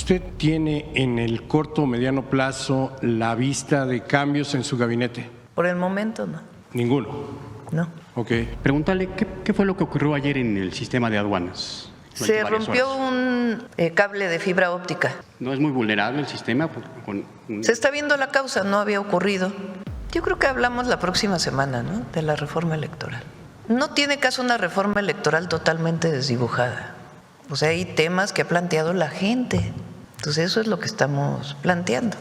¿Usted tiene en el corto o mediano plazo la vista de cambios en su gabinete? Por el momento no. Ninguno. No. Ok. Pregúntale qué fue lo que ocurrió ayer en el sistema de aduanas. Se rompió un cable de fibra óptica. ¿No es muy vulnerable el sistema? Se está viendo la causa, no había ocurrido. Yo creo que hablamos la próxima semana, ¿no?, de la reforma electoral. No tiene caso una reforma electoral totalmente desdibujada. O sea, hay temas que ha planteado la gente. Entonces eso es lo que estamos planteando.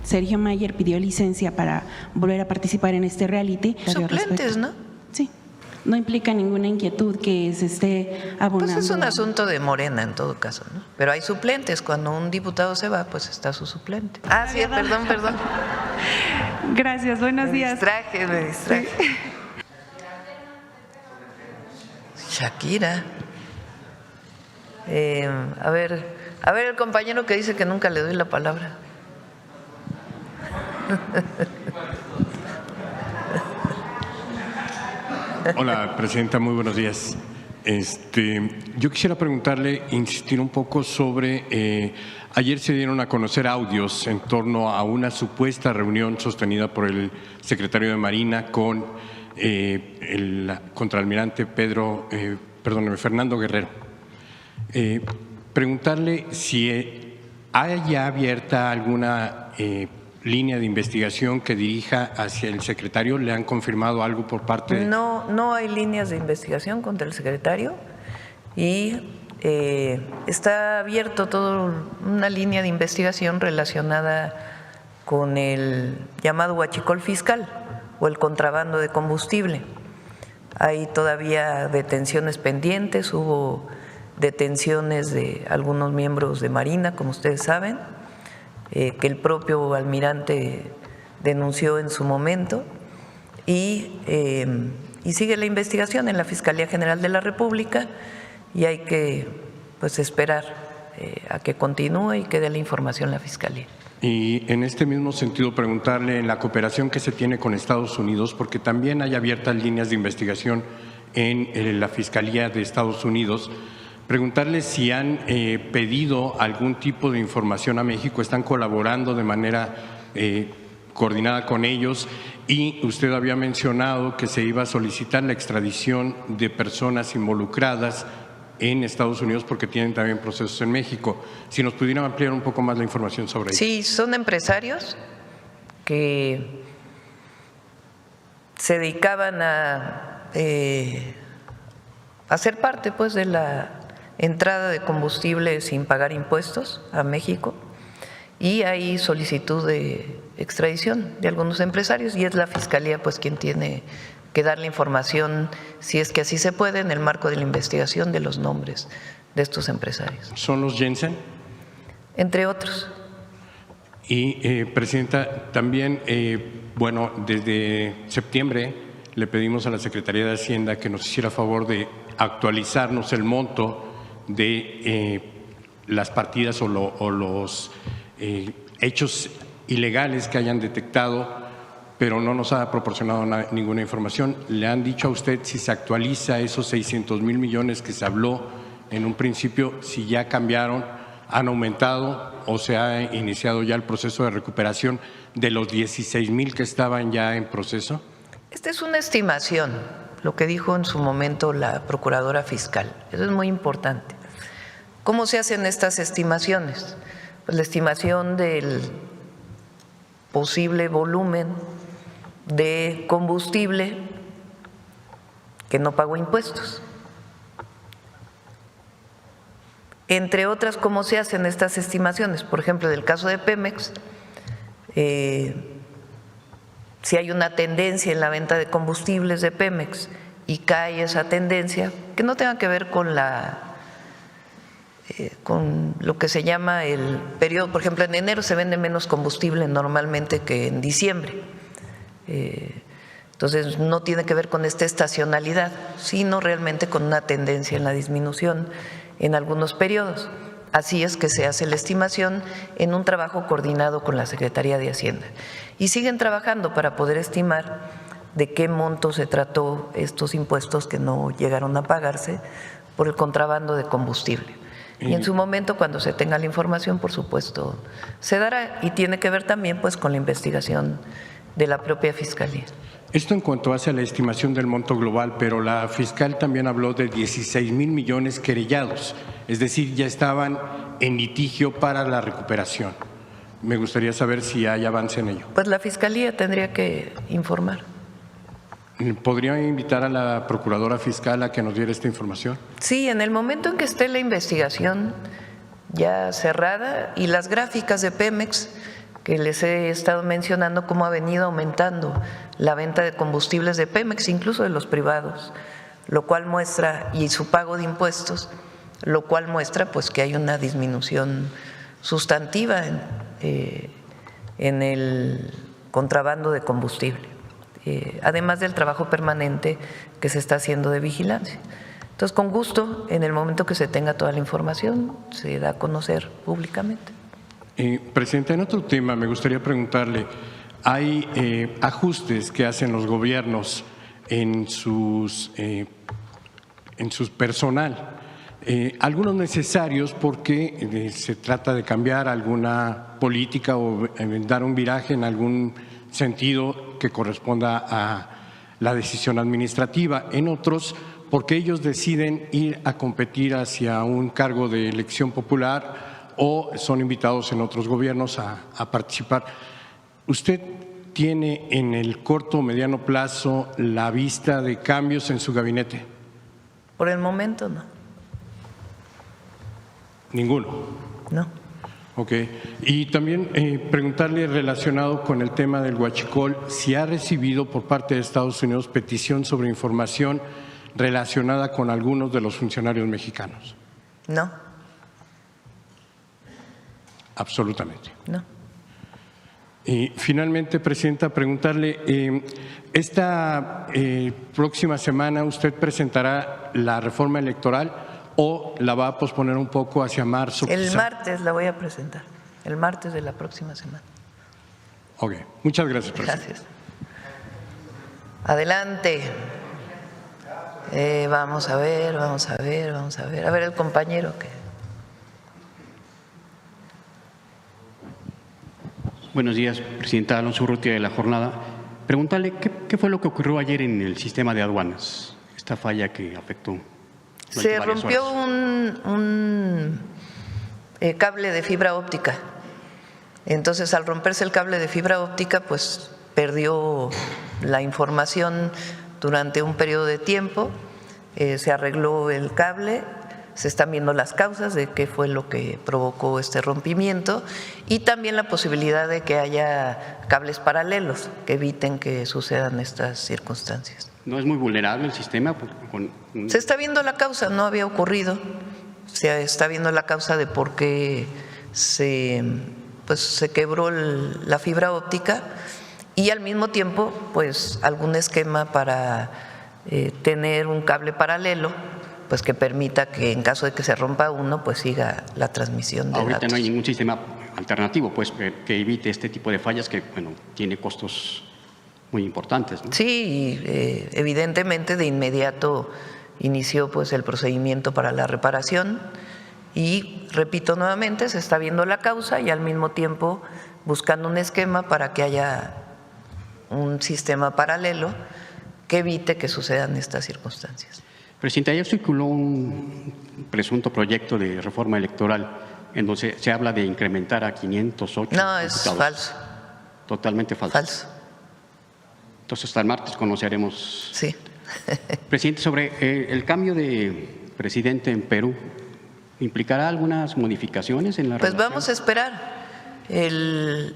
Sergio Mayer pidió licencia para volver a participar en este reality. Suplentes, ¿no? Sí. No implica ninguna inquietud que se esté abonando. Pues es un asunto de Morena en todo caso, ¿no? Pero hay suplentes. Cuando un diputado se va, pues está su suplente. Ah, sí, perdón. Gracias, buenos días. Me distraje. Sí. Shakira. A ver el compañero que dice que nunca le doy la palabra. Hola, presidenta, muy buenos días. Yo quisiera preguntarle, insistir un poco sobre, ayer se dieron a conocer audios en torno a una supuesta reunión sostenida por el secretario de Marina con el contraalmirante Fernando Guerrero. Preguntarle si hay ya abierta alguna línea de investigación que dirija hacia el secretario. ¿Le han confirmado algo por parte de...? No hay líneas de investigación contra el secretario y está abierto toda una línea de investigación relacionada con el llamado huachicol fiscal o el contrabando de combustible. Hay todavía detenciones pendientes, hubo detenciones de algunos miembros de Marina, como ustedes saben, que el propio almirante denunció en su momento y sigue la investigación en la Fiscalía General de la República y hay que esperar a que continúe y que dé la información la Fiscalía. Y en este mismo sentido preguntarle en la cooperación que se tiene con Estados Unidos, porque también hay abiertas líneas de investigación en la Fiscalía de Estados Unidos, preguntarle si han pedido algún tipo de información a México, están colaborando de manera coordinada con ellos, y usted había mencionado que se iba a solicitar la extradición de personas involucradas en Estados Unidos porque tienen también procesos en México. Si nos pudieran ampliar un poco más la información sobre ello. Sí, son empresarios que se dedicaban a ser parte de la entrada de combustible sin pagar impuestos a México, y hay solicitud de extradición de algunos empresarios y es la Fiscalía quien tiene que dar la información, si es que así se puede, en el marco de la investigación de los nombres de estos empresarios. ¿Son los Jensen? Entre otros. Y, presidenta, también, desde septiembre le pedimos a la Secretaría de Hacienda que nos hiciera favor de actualizarnos el monto de las partidas o los hechos ilegales que hayan detectado, pero no nos ha proporcionado ninguna información. ¿Le han dicho a usted si se actualiza esos 600,000 millones que se habló en un principio, si ya cambiaron, han aumentado o se ha iniciado ya el proceso de recuperación de los 16,000 que estaban ya en proceso? Esta es una estimación, lo que dijo en su momento la Procuradora Fiscal. Eso es muy importante. ¿Cómo se hacen estas estimaciones? Pues la estimación del posible volumen de combustible que no pagó impuestos. Entre otras, ¿cómo se hacen estas estimaciones? Por ejemplo, del caso de Pemex, si hay una tendencia en la venta de combustibles de Pemex y cae esa tendencia, que no tenga que ver con lo que se llama el periodo. Por ejemplo, en enero se vende menos combustible normalmente que en diciembre. Entonces no tiene que ver con esta estacionalidad, sino realmente con una tendencia en la disminución en algunos periodos. Así es que se hace la estimación en un trabajo coordinado con la Secretaría de Hacienda. Y siguen trabajando para poder estimar de qué monto se trató estos impuestos que no llegaron a pagarse por el contrabando de combustible. Y en su momento, cuando se tenga la información, por supuesto, se dará, y tiene que ver también pues con la investigación de la propia Fiscalía. Esto en cuanto hace a la estimación del monto global, pero la fiscal también habló de 16,000 millones querellados, es decir, ya estaban en litigio para la recuperación. Me gustaría saber si hay avance en ello. Pues la Fiscalía tendría que informar. ¿Podría invitar a la procuradora fiscal a que nos diera esta información? Sí, en el momento en que esté la investigación ya cerrada y las gráficas de Pemex, que les he estado mencionando cómo ha venido aumentando la venta de combustibles de Pemex, incluso de los privados, lo cual muestra, y su pago de impuestos, lo cual muestra pues que hay una disminución sustantiva en el contrabando de combustible, además del trabajo permanente que se está haciendo de vigilancia. Entonces, con gusto, en el momento que se tenga toda la información, se da a conocer públicamente. Presidenta, en otro tema me gustaría preguntarle, hay ajustes que hacen los gobiernos en sus personal, algunos necesarios porque se trata de cambiar alguna política o dar un viraje en algún sentido que corresponda a la decisión administrativa, en otros porque ellos deciden ir a competir hacia un cargo de elección popular o son invitados en otros gobiernos a participar. ¿Usted tiene en el corto o mediano plazo la vista de cambios en su gabinete? Por el momento no. Ninguno. No. Ok. Y también preguntarle relacionado con el tema del huachicol, si ha recibido por parte de Estados Unidos petición sobre información relacionada con algunos de los funcionarios mexicanos. No. Absolutamente. No. Y finalmente, Presidenta, preguntarle, esta próxima semana usted presentará la reforma electoral o la va a posponer un poco hacia marzo. El quizá? martes la voy a presentar, el martes de la próxima semana. Ok, muchas gracias, Presidenta. Gracias. Adelante. Vamos a ver. A ver el compañero que… Buenos días, Presidenta. Alonso Urrutia de La Jornada. Preguntarle qué fue lo que ocurrió ayer en el sistema de aduanas, esta falla que afectó. Se rompió un cable de fibra óptica. Entonces, al romperse el cable de fibra óptica, pues perdió la información durante un periodo de tiempo. Se arregló el cable. Se están viendo las causas de qué fue lo que provocó este rompimiento y también la posibilidad de que haya cables paralelos que eviten que sucedan estas circunstancias. ¿No es muy vulnerable el sistema? Se está viendo la causa, no había ocurrido. Se está viendo la causa de por qué se quebró la fibra óptica y al mismo tiempo pues algún esquema para tener un cable paralelo pues que permita que en caso de que se rompa uno, pues siga la transmisión de Ahorita datos. no hay ningún sistema alternativo, pues, que evite este tipo de fallas que, bueno, tiene costos muy importantes, ¿no? Sí, evidentemente de inmediato inició pues el procedimiento para la reparación y, repito nuevamente, se está viendo la causa y al mismo tiempo buscando un esquema para que haya un sistema paralelo que evite que sucedan estas circunstancias. Presidenta, ayer circuló un presunto proyecto de reforma electoral en donde se habla de incrementar a 508 No, es diputados. falso. Totalmente falso. Falso. Entonces, hasta el martes conoceremos. Sí. Presidente, sobre el cambio de presidente en Perú, ¿implicará algunas modificaciones en la Pues relación? vamos a esperar. El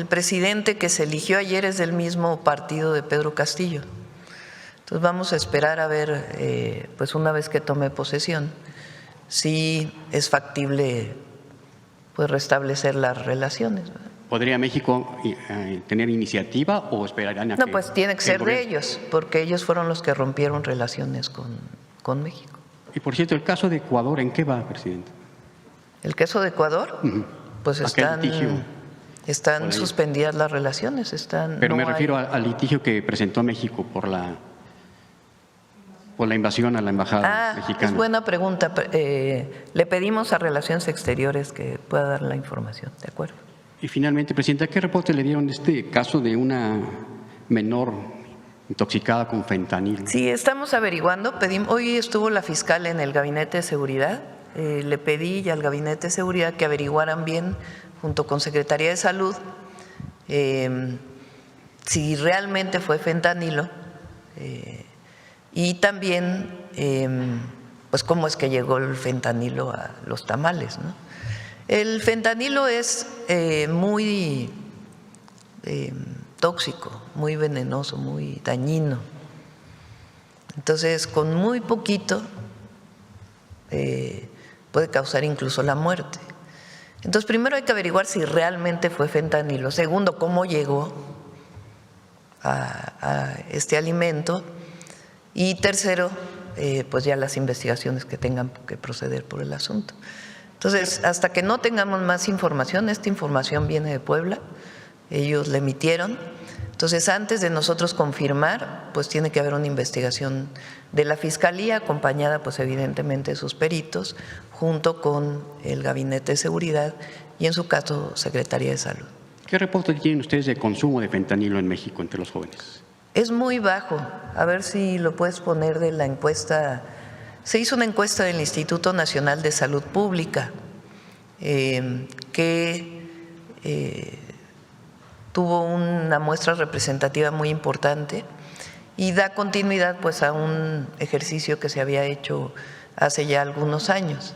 presidente que se eligió ayer es del mismo partido de Pedro Castillo. Entonces vamos a esperar a ver, pues una vez que tome posesión, si es factible pues restablecer las relaciones. ¿Podría México tener iniciativa o esperarán a No, que pues tiene que el ser de gobierno? ellos, porque ellos fueron los que rompieron relaciones con México. Y por cierto, el caso de Ecuador, ¿en qué va, presidente? El caso de Ecuador, pues ¿A qué litigio? están Por ahí. suspendidas las relaciones. Pero no me hay- refiero al litigio que presentó México por la por la invasión a la embajada mexicana. Es buena pregunta. Le pedimos a Relaciones Exteriores que pueda dar la información, ¿de acuerdo? Y finalmente, Presidenta, ¿qué reporte le dieron de este caso de una menor intoxicada con fentanilo? Sí, estamos averiguando. Hoy estuvo la fiscal en el Gabinete de Seguridad. Le pedí al Gabinete de Seguridad que averiguaran bien, junto con Secretaría de Salud, si realmente fue fentanilo y también pues cómo es que llegó el fentanilo a los tamales, ¿no? El fentanilo es muy tóxico, muy venenoso, muy dañino. Entonces, con muy poquito puede causar incluso la muerte. Entonces, primero hay que averiguar si realmente fue fentanilo. Segundo, cómo llegó a este alimento. Y tercero, pues ya las investigaciones que tengan que proceder por el asunto. Entonces, hasta que no tengamos más información, esta información viene de Puebla, ellos la emitieron. Entonces, antes de nosotros confirmar, pues tiene que haber una investigación de la Fiscalía, acompañada pues evidentemente de sus peritos, junto con el Gabinete de Seguridad y en su caso Secretaría de Salud. ¿Qué reporte tienen ustedes de consumo de fentanilo en México entre los jóvenes? Es muy bajo. A ver si lo puedes poner de la encuesta. Se hizo una encuesta del Instituto Nacional de Salud Pública que tuvo una muestra representativa muy importante y da continuidad pues a un ejercicio que se había hecho hace ya algunos años.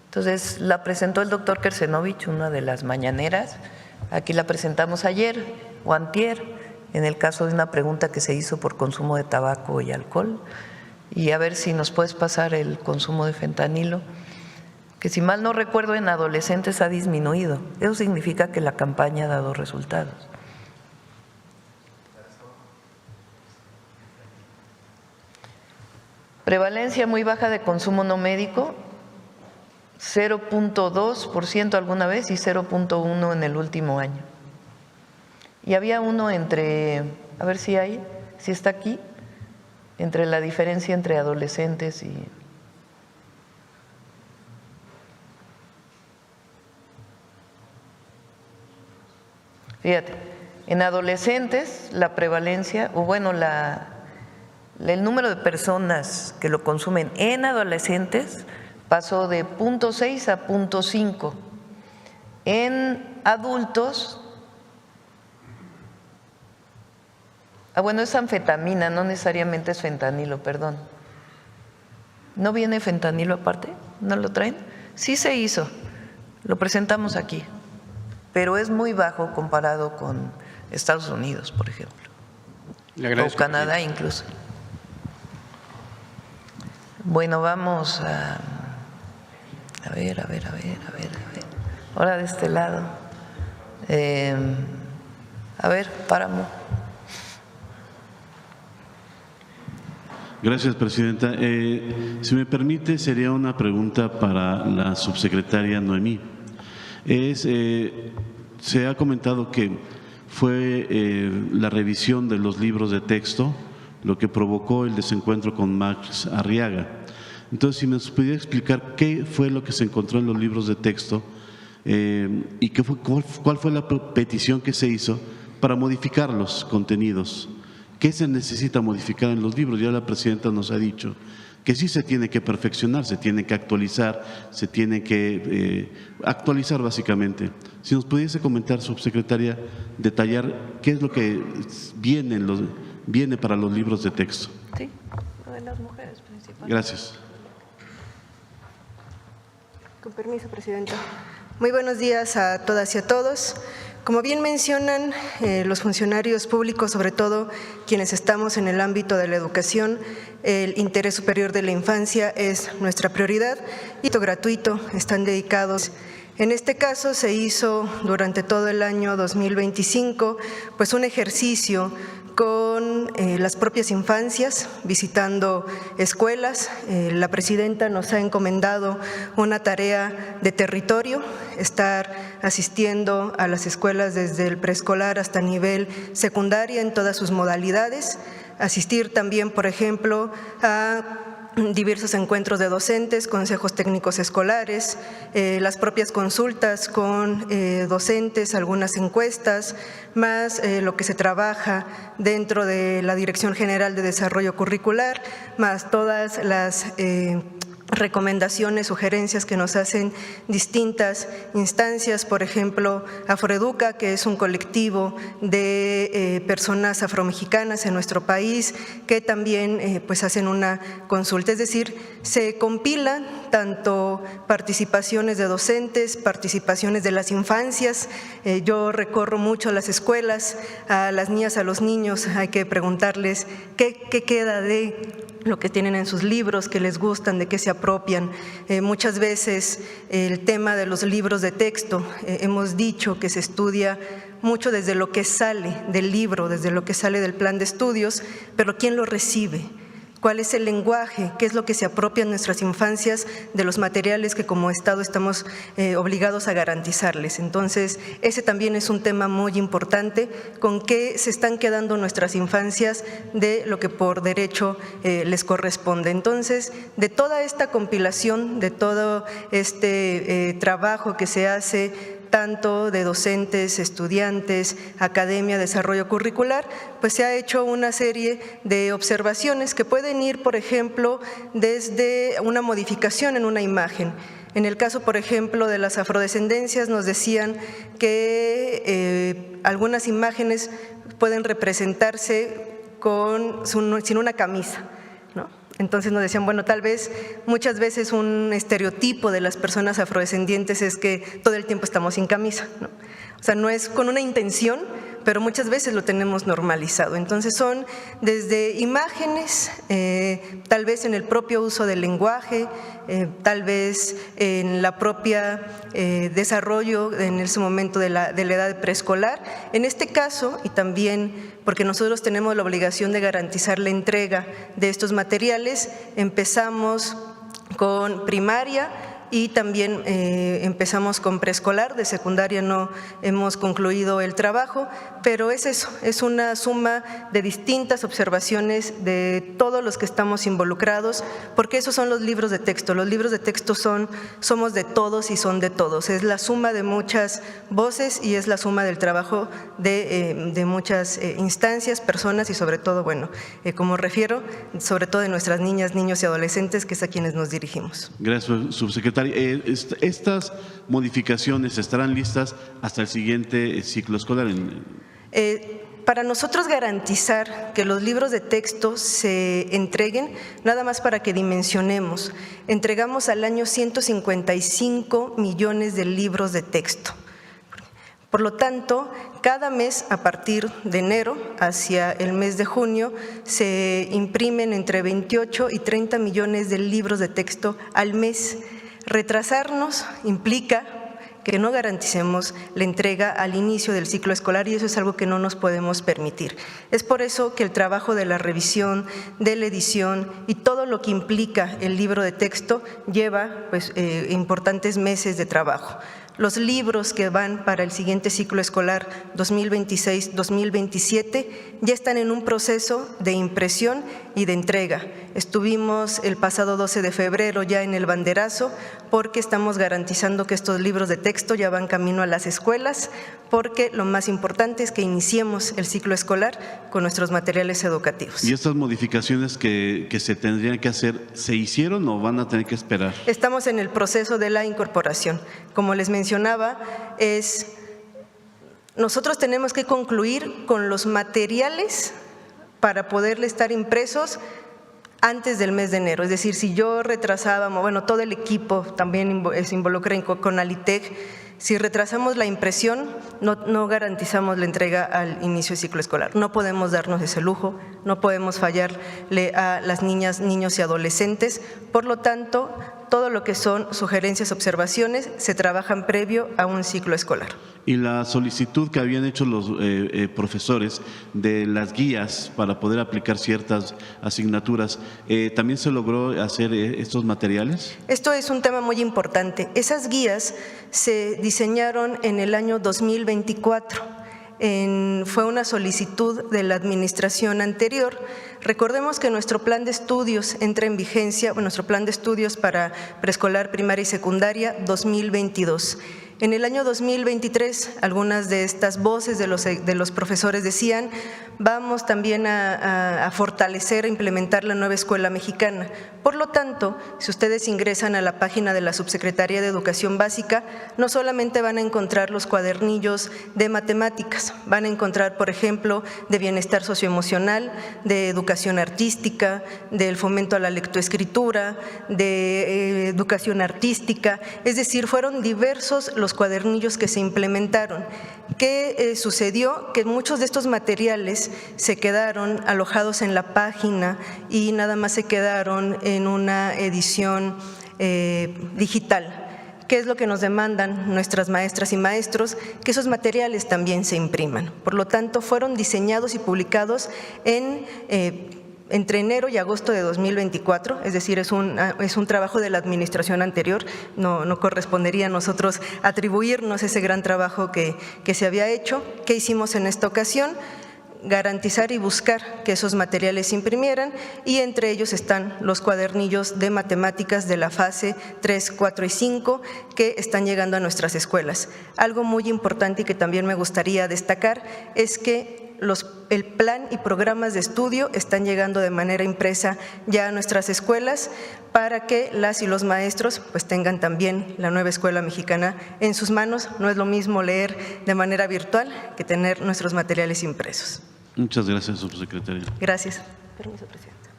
Entonces la presentó el doctor Kersenovich, una de las mañaneras. Aquí la presentamos ayer o antier, en el caso de una pregunta que se hizo por consumo de tabaco y alcohol. Y a ver si nos puedes pasar el consumo de fentanilo, que si mal no recuerdo en adolescentes ha disminuido. Eso significa que la campaña ha dado resultados. Prevalencia muy baja de consumo no médico, 0.2% alguna vez y 0.1% en el último año. Y había uno entre, a ver si está aquí, entre la diferencia entre adolescentes y… Fíjate, en adolescentes la prevalencia, o bueno, el número de personas que lo consumen en adolescentes pasó de 0.6 a 0.5. En adultos, bueno, es anfetamina, no necesariamente es fentanilo, perdón. ¿No viene fentanilo aparte? ¿No lo traen? Sí se hizo, lo presentamos aquí, pero es muy bajo comparado con Estados Unidos, por ejemplo, o Canadá incluso. Bueno, vamos a ver. Ahora de este lado. A ver, Páramo. Gracias, Presidenta. Si me permite, sería una pregunta para la subsecretaria Noemí. Se ha comentado que fue la revisión de los libros de texto lo que provocó el desencuentro con Max Arriaga. Entonces, si nos pudiera explicar qué fue lo que se encontró en los libros de texto y cuál fue la petición que se hizo para modificar los contenidos. ¿Qué se necesita modificar en los libros? Ya la Presidenta nos ha dicho que sí se tiene que perfeccionar, se tiene que actualizar, se tiene que actualizar básicamente. Si nos pudiese comentar, subsecretaria, detallar qué es lo que viene para los libros de texto. Sí, lo de las mujeres principalmente. Gracias. Con permiso, Presidenta. Muy buenos días a todas y a todos. Como bien mencionan los funcionarios públicos, sobre todo quienes estamos en el ámbito de la educación, el interés superior de la infancia es nuestra prioridad y gratuito, están dedicados. En este caso se hizo durante todo el año 2025 pues un ejercicio con las propias infancias, visitando escuelas. La Presidenta nos ha encomendado una tarea de territorio, estar asistiendo a las escuelas desde el preescolar hasta nivel secundaria en todas sus modalidades. asistir también, por ejemplo, a diversos encuentros de docentes, consejos técnicos escolares, las propias consultas con docentes, algunas encuestas, más lo que se trabaja dentro de la Dirección General de Desarrollo Curricular, más todas las recomendaciones, sugerencias que nos hacen distintas instancias, por ejemplo, Afroeduca, que es un colectivo de personas afromexicanas en nuestro país, que también pues hacen una consulta, es decir, se compilan tanto participaciones de docentes, participaciones de las infancias. Yo recorro mucho las escuelas, a las niñas, a los niños, hay que preguntarles qué queda de lo que tienen en sus libros, que les gustan, de qué se apropian. Muchas veces el tema de los libros de texto, hemos dicho que se estudia mucho desde lo que sale del libro, desde lo que sale del plan de estudios, pero ¿quién lo recibe? ¿Cuál es el lenguaje? ¿Qué es lo que se apropia en nuestras infancias de los materiales que como Estado estamos obligados a garantizarles? Entonces, ese también es un tema muy importante, con qué se están quedando nuestras infancias de lo que por derecho les corresponde. Entonces, de toda esta compilación, de todo este trabajo que se hace tanto de docentes, estudiantes, academia, desarrollo curricular, pues se ha hecho una serie de observaciones que pueden ir, por ejemplo, desde una modificación en una imagen. En el caso, por ejemplo, de las afrodescendencias, nos decían que algunas imágenes pueden representarse sin una camisa, ¿no? Entonces nos decían, bueno, tal vez muchas veces un estereotipo de las personas afrodescendientes es que todo el tiempo estamos sin camisa, ¿no? O sea, no es con una intención, pero muchas veces lo tenemos normalizado. Entonces son desde imágenes, tal vez en el propio uso del lenguaje, tal vez en la propia desarrollo en ese momento de la edad preescolar. En este caso, y también porque nosotros tenemos la obligación de garantizar la entrega de estos materiales, empezamos con primaria y también empezamos con preescolar. De secundaria no hemos concluido el trabajo, pero es eso, es una suma de distintas observaciones de todos los que estamos involucrados, porque esos son los libros de texto. Los libros de texto somos de todos y son de todos, es la suma de muchas voces y es la suma del trabajo de muchas instancias, personas y sobre todo, bueno, como refiero, sobre todo de nuestras niñas, niños y adolescentes, que es a quienes nos dirigimos. Gracias, subsecretaria. ¿Estas modificaciones estarán listas hasta el siguiente ciclo escolar? Para nosotros garantizar que los libros de texto se entreguen, nada más para que dimensionemos, entregamos al año 155 millones de libros de texto. Por lo tanto, cada mes a partir de enero hacia el mes de junio se imprimen entre 28 y 30 millones de libros de texto al mes. Retrasarnos implica que no garanticemos la entrega al inicio del ciclo escolar y eso es algo que no nos podemos permitir. Es por eso que el trabajo de la revisión, de la edición y todo lo que implica el libro de texto lleva pues, importantes meses de trabajo. Los libros que van para el siguiente ciclo escolar 2026-2027 ya están en un proceso de impresión y de entrega. Estuvimos el pasado 12 de febrero ya en el banderazo porque estamos garantizando que estos libros de texto ya van camino a las escuelas, porque lo más importante es que iniciemos el ciclo escolar con nuestros materiales educativos. ¿Y estas modificaciones que se tendrían que hacer, se hicieron o van a tener que esperar? Estamos en el proceso de la incorporación. Como les mencionaba, nosotros tenemos que concluir con los materiales para poderle estar impresos antes del mes de enero. Es decir, si yo retrasaba, bueno, todo el equipo también se involucra con Alitec, si retrasamos la impresión, no garantizamos la entrega al inicio del ciclo escolar. No podemos darnos ese lujo, no podemos fallarle a las niñas, niños y adolescentes. Por lo tanto, todo lo que son sugerencias, observaciones, se trabajan previo a un ciclo escolar. Y la solicitud que habían hecho los profesores de las guías para poder aplicar ciertas asignaturas, ¿también se logró hacer estos materiales? Esto es un tema muy importante. Esas guías se diseñaron en el año 2024. fue una solicitud de la administración anterior. Recordemos que nuestro plan de estudios entra en vigencia, nuestro plan de estudios para preescolar, primaria y secundaria 2022. En el año 2023, algunas de estas voces de los profesores decían, vamos también a fortalecer e implementar la nueva escuela mexicana. Por lo tanto, si ustedes ingresan a la página de la Subsecretaría de Educación Básica, no solamente van a encontrar los cuadernillos de matemáticas, van a encontrar, por ejemplo, de bienestar socioemocional, de educación artística, del fomento a la lectoescritura, de educación artística, es decir, fueron diversos los cuadernillos que se implementaron. ¿Qué sucedió? Que muchos de estos materiales se quedaron alojados en la página y nada más se quedaron en una edición digital. ¿Qué es lo que nos demandan nuestras maestras y maestros? Que esos materiales también se impriman. Por lo tanto, fueron diseñados y publicados entre enero y agosto de 2024, es decir, es un trabajo de la administración anterior, no correspondería a nosotros atribuirnos ese gran trabajo que se había hecho. ¿Qué hicimos en esta ocasión? Garantizar y buscar que esos materiales se imprimieran, y entre ellos están los cuadernillos de matemáticas de la fase 3, 4 y 5 que están llegando a nuestras escuelas. Algo muy importante y que también me gustaría destacar es que el plan y programas de estudio están llegando de manera impresa ya a nuestras escuelas para que las y los maestros pues tengan también la nueva escuela mexicana en sus manos. No es lo mismo leer de manera virtual que tener nuestros materiales impresos. Muchas gracias, subsecretaria. Gracias. Permiso, Presidenta.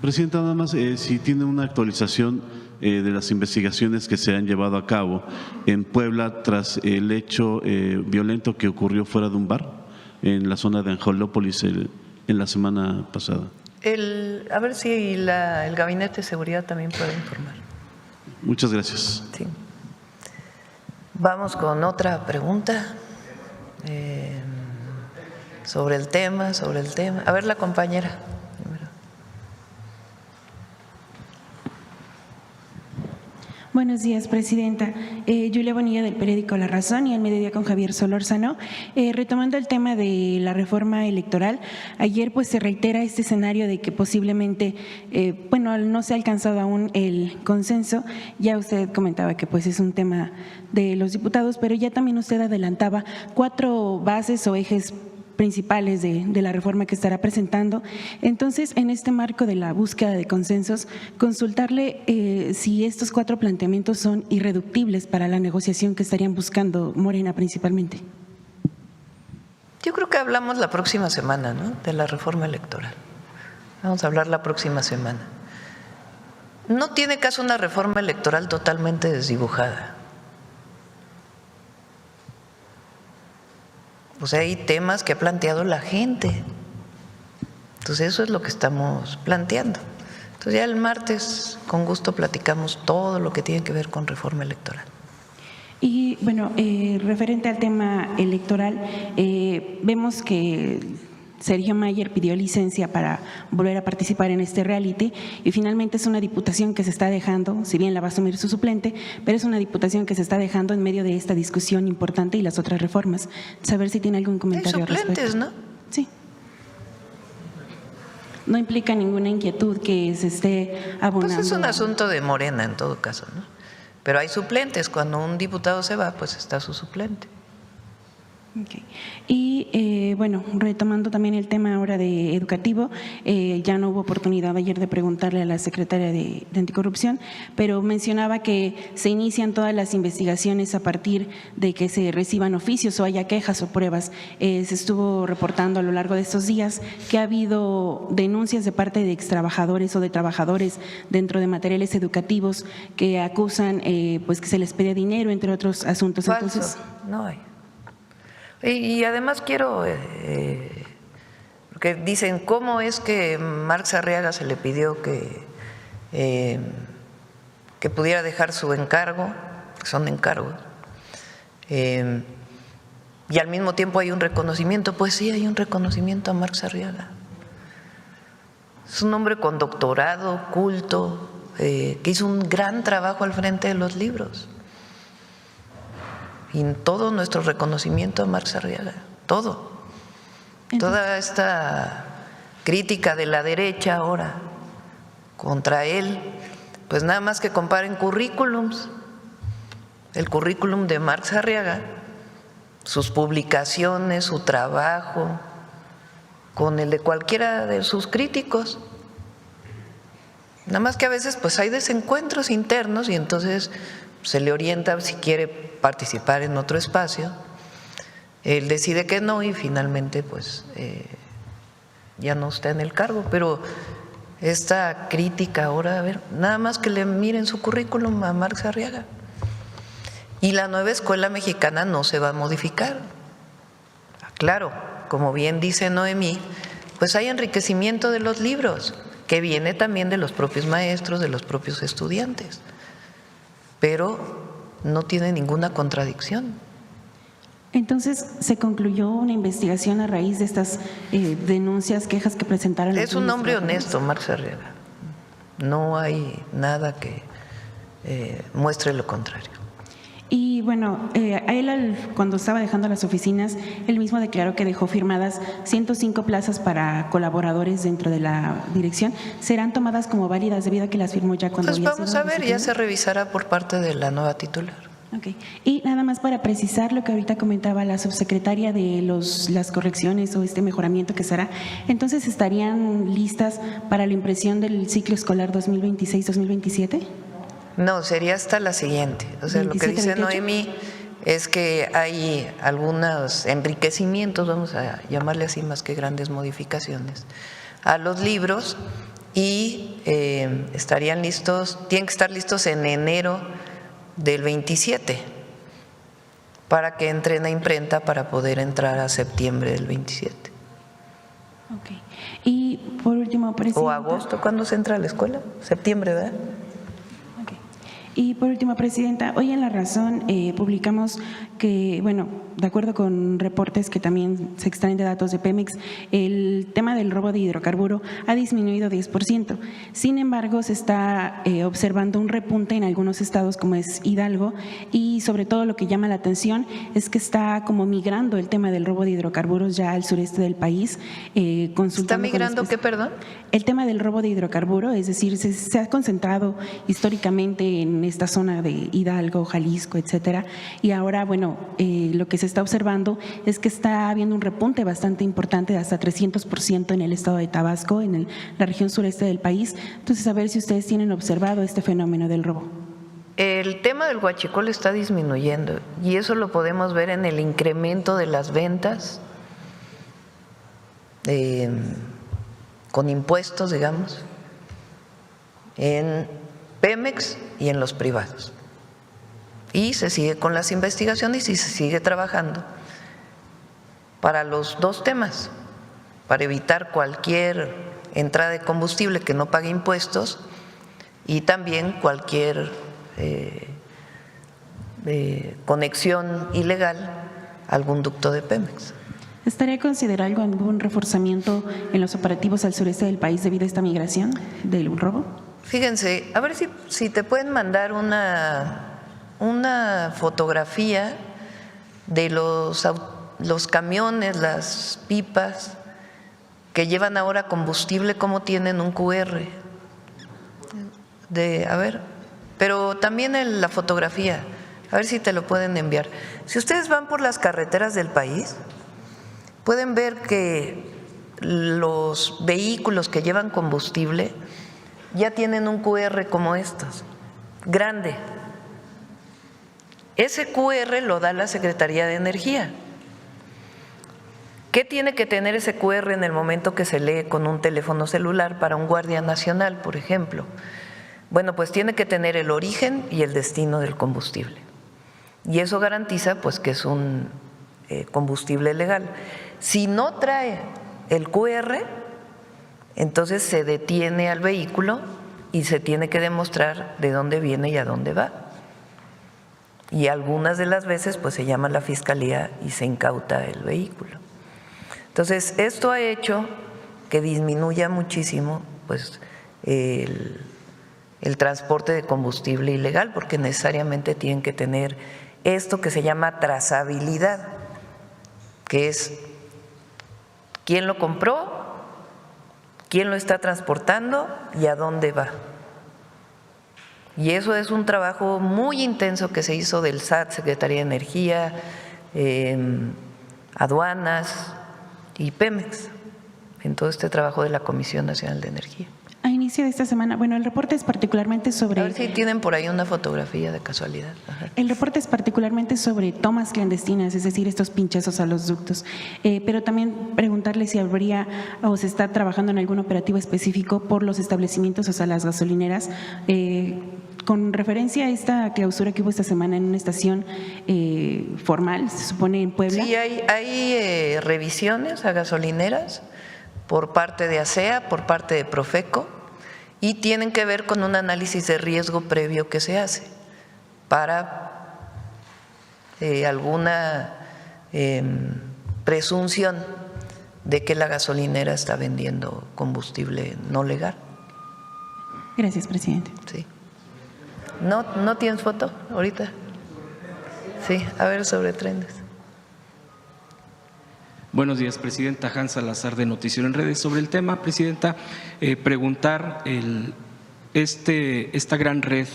Presidenta, nada más, si tiene una actualización de las investigaciones que se han llevado a cabo en Puebla tras el hecho violento que ocurrió fuera de un bar en la zona de Angelópolis en la semana pasada. A ver si el Gabinete de Seguridad también puede informar. Muchas gracias. Sí. Vamos con otra pregunta sobre el tema. A ver, la compañera. Buenos días, Presidenta. Julia Bonilla, del periódico La Razón, y al mediodía con Javier Solórzano. Retomando el tema de la reforma electoral, ayer pues se reitera este escenario de que posiblemente, no se ha alcanzado aún el consenso. Ya usted comentaba que pues es un tema de los diputados, pero ya también usted adelantaba 4 bases o ejes principales de la reforma que estará presentando. Entonces, en este marco de la búsqueda de consensos, consultarle si estos 4 planteamientos son irreductibles para la negociación que estarían buscando Morena principalmente. Yo creo que hablamos la próxima semana, ¿no?, de la reforma electoral. Vamos a hablar la próxima semana. No tiene caso una reforma electoral totalmente desdibujada. O sea, hay temas que ha planteado la gente. Entonces, eso es lo que estamos planteando. Entonces, ya el martes, con gusto, platicamos todo lo que tiene que ver con reforma electoral. Y bueno, referente al tema electoral, vemos que Sergio Mayer pidió licencia para volver a participar en este reality y finalmente es una diputación que se está dejando, si bien la va a asumir su suplente, pero es una diputación que se está dejando en medio de esta discusión importante y las otras reformas. Saber si tiene algún comentario al respecto. Hay suplentes, ¿no? Sí. No implica ninguna inquietud que se esté abonando. Pues es un asunto de Morena en todo caso, ¿no? Pero hay suplentes. Cuando un diputado se va, pues está su suplente. Okay. Y retomando también el tema ahora de educativo, ya no hubo oportunidad ayer de preguntarle a la secretaria de Anticorrupción, pero mencionaba que se inician todas las investigaciones a partir de que se reciban oficios o haya quejas o pruebas. Se estuvo reportando a lo largo de estos días que ha habido denuncias de parte de extrabajadores o de trabajadores dentro de materiales educativos que acusan pues que se les pide dinero, entre otros asuntos. Falso. Entonces, no hay. Y además quiero, porque dicen, ¿cómo es que Marx Arriaga se le pidió que pudiera dejar su encargo? Son encargos. Y al mismo tiempo hay un reconocimiento. Pues sí, hay un reconocimiento a Marx Arriaga. Es un hombre con doctorado, culto, que hizo un gran trabajo al frente de los libros. y todo nuestro reconocimiento a Marx Arriaga, todo. Toda esta crítica de la derecha ahora contra él, pues nada más que comparen currículums, el currículum de Marx Arriaga, sus publicaciones, su trabajo, con el de cualquiera de sus críticos. Nada más que a veces pues hay desencuentros internos y entonces se le orienta si quiere participar en otro espacio. Él decide que no y finalmente pues ya no está en el cargo. Pero esta crítica ahora, a ver, nada más que le miren su currículum a Marx Arriaga. Y la nueva escuela mexicana no se va a modificar. Claro, como bien dice Noemí, pues hay enriquecimiento de los libros, que viene también de los propios maestros, de los propios estudiantes, pero no tiene ninguna contradicción. Entonces, ¿se concluyó una investigación a raíz de estas denuncias, quejas que presentaron? Es un hombre honesto, Marx Arriaga. No hay nada que muestre lo contrario. Y bueno, a él cuando estaba dejando las oficinas, él mismo declaró que dejó firmadas 105 plazas para colaboradores dentro de la dirección. ¿Serán tomadas como válidas debido a que las firmó ya cuando Pues había vamos sido a ver, ya se revisará por parte de la nueva titular. Okay. Y nada más para precisar lo que ahorita comentaba la subsecretaria de las correcciones o este mejoramiento que será, entonces ¿estarían listas para la impresión del ciclo escolar 2026-2027? No, sería hasta la siguiente. O sea, 27, lo que dice 28. Noemí es que hay algunos enriquecimientos, vamos a llamarle así más que grandes modificaciones, a los libros y estarían listos, tienen que estar listos en enero del 27 para que entren a imprenta para poder entrar a septiembre del 27. Okay. Y por último, presidenta. ¿O agosto? ¿Cuándo se entra a la escuela? Septiembre, ¿verdad? Y por último, presidenta, hoy en La Razón publicamos que, bueno, de acuerdo con reportes que también se extraen de datos de Pemex, el tema del robo de hidrocarburo ha disminuido 10%. Sin embargo, se está observando un repunte en algunos estados como es Hidalgo y sobre todo lo que llama la atención es que está como migrando el tema del robo de hidrocarburos ya al sureste del país. ¿Está migrando qué, perdón? El tema del robo de hidrocarburo, es decir, se ha concentrado históricamente en esta zona de Hidalgo, Jalisco, etcétera, y ahora, bueno, lo que se está observando es que está habiendo un repunte bastante importante de hasta 300% en el estado de Tabasco, en la región sureste del país. Entonces, a ver si ustedes tienen observado este fenómeno del robo. El tema del huachicol está disminuyendo y eso lo podemos ver en el incremento de las ventas con impuestos, digamos, en Pemex y en los privados. Y se sigue con las investigaciones y se sigue trabajando para los dos temas, para evitar cualquier entrada de combustible que no pague impuestos y también cualquier conexión ilegal a algún ducto de Pemex. ¿Estaría considerando algún reforzamiento en los operativos al sureste del país debido a esta migración del robo? Fíjense, a ver si te pueden mandar una fotografía de los camiones, las pipas que llevan ahora combustible, cómo tienen un QR. A ver, pero también la fotografía, a ver si te lo pueden enviar. Si ustedes van por las carreteras del país, pueden ver que los vehículos que llevan combustible ya tienen un QR como estos, grande. Ese QR lo da la Secretaría de Energía. ¿Qué tiene que tener ese QR en el momento que se lee con un teléfono celular para un guardia nacional, por ejemplo? Bueno, pues tiene que tener el origen y el destino del combustible. Y eso garantiza pues que es un combustible legal. Si no trae el QR, entonces se detiene al vehículo y se tiene que demostrar de dónde viene y a dónde va. Y algunas de las veces pues se llama a la fiscalía y se incauta el vehículo. Entonces, esto ha hecho que disminuya muchísimo pues el transporte de combustible ilegal, porque necesariamente tienen que tener esto que se llama trazabilidad, que es quién lo compró, quién lo está transportando y a dónde va. Y eso es un trabajo muy intenso que se hizo del SAT, Secretaría de Energía, aduanas y Pemex, en todo este trabajo de la Comisión Nacional de Energía. A inicio de esta semana, bueno, el reporte es particularmente sobre… A ver si tienen por ahí una fotografía de casualidad. Ajá. El reporte es particularmente sobre tomas clandestinas, es decir, estos pinchazos a los ductos, pero también preguntarle si habría o se está trabajando en algún operativo específico por los establecimientos, o sea, las gasolineras, con referencia a esta clausura que hubo esta semana en una estación formal, se supone en Puebla. Sí, hay revisiones a gasolineras por parte de ASEA, por parte de Profeco, y tienen que ver con un análisis de riesgo previo que se hace para alguna presunción de que la gasolinera está vendiendo combustible no legal. Gracias, presidente. Sí. ¿No tienes foto ahorita? Sí, a ver, sobre trenes. Buenos días, Presidenta. Hans Salazar, de Noticiero en Redes. Sobre el tema, Presidenta, preguntar esta gran red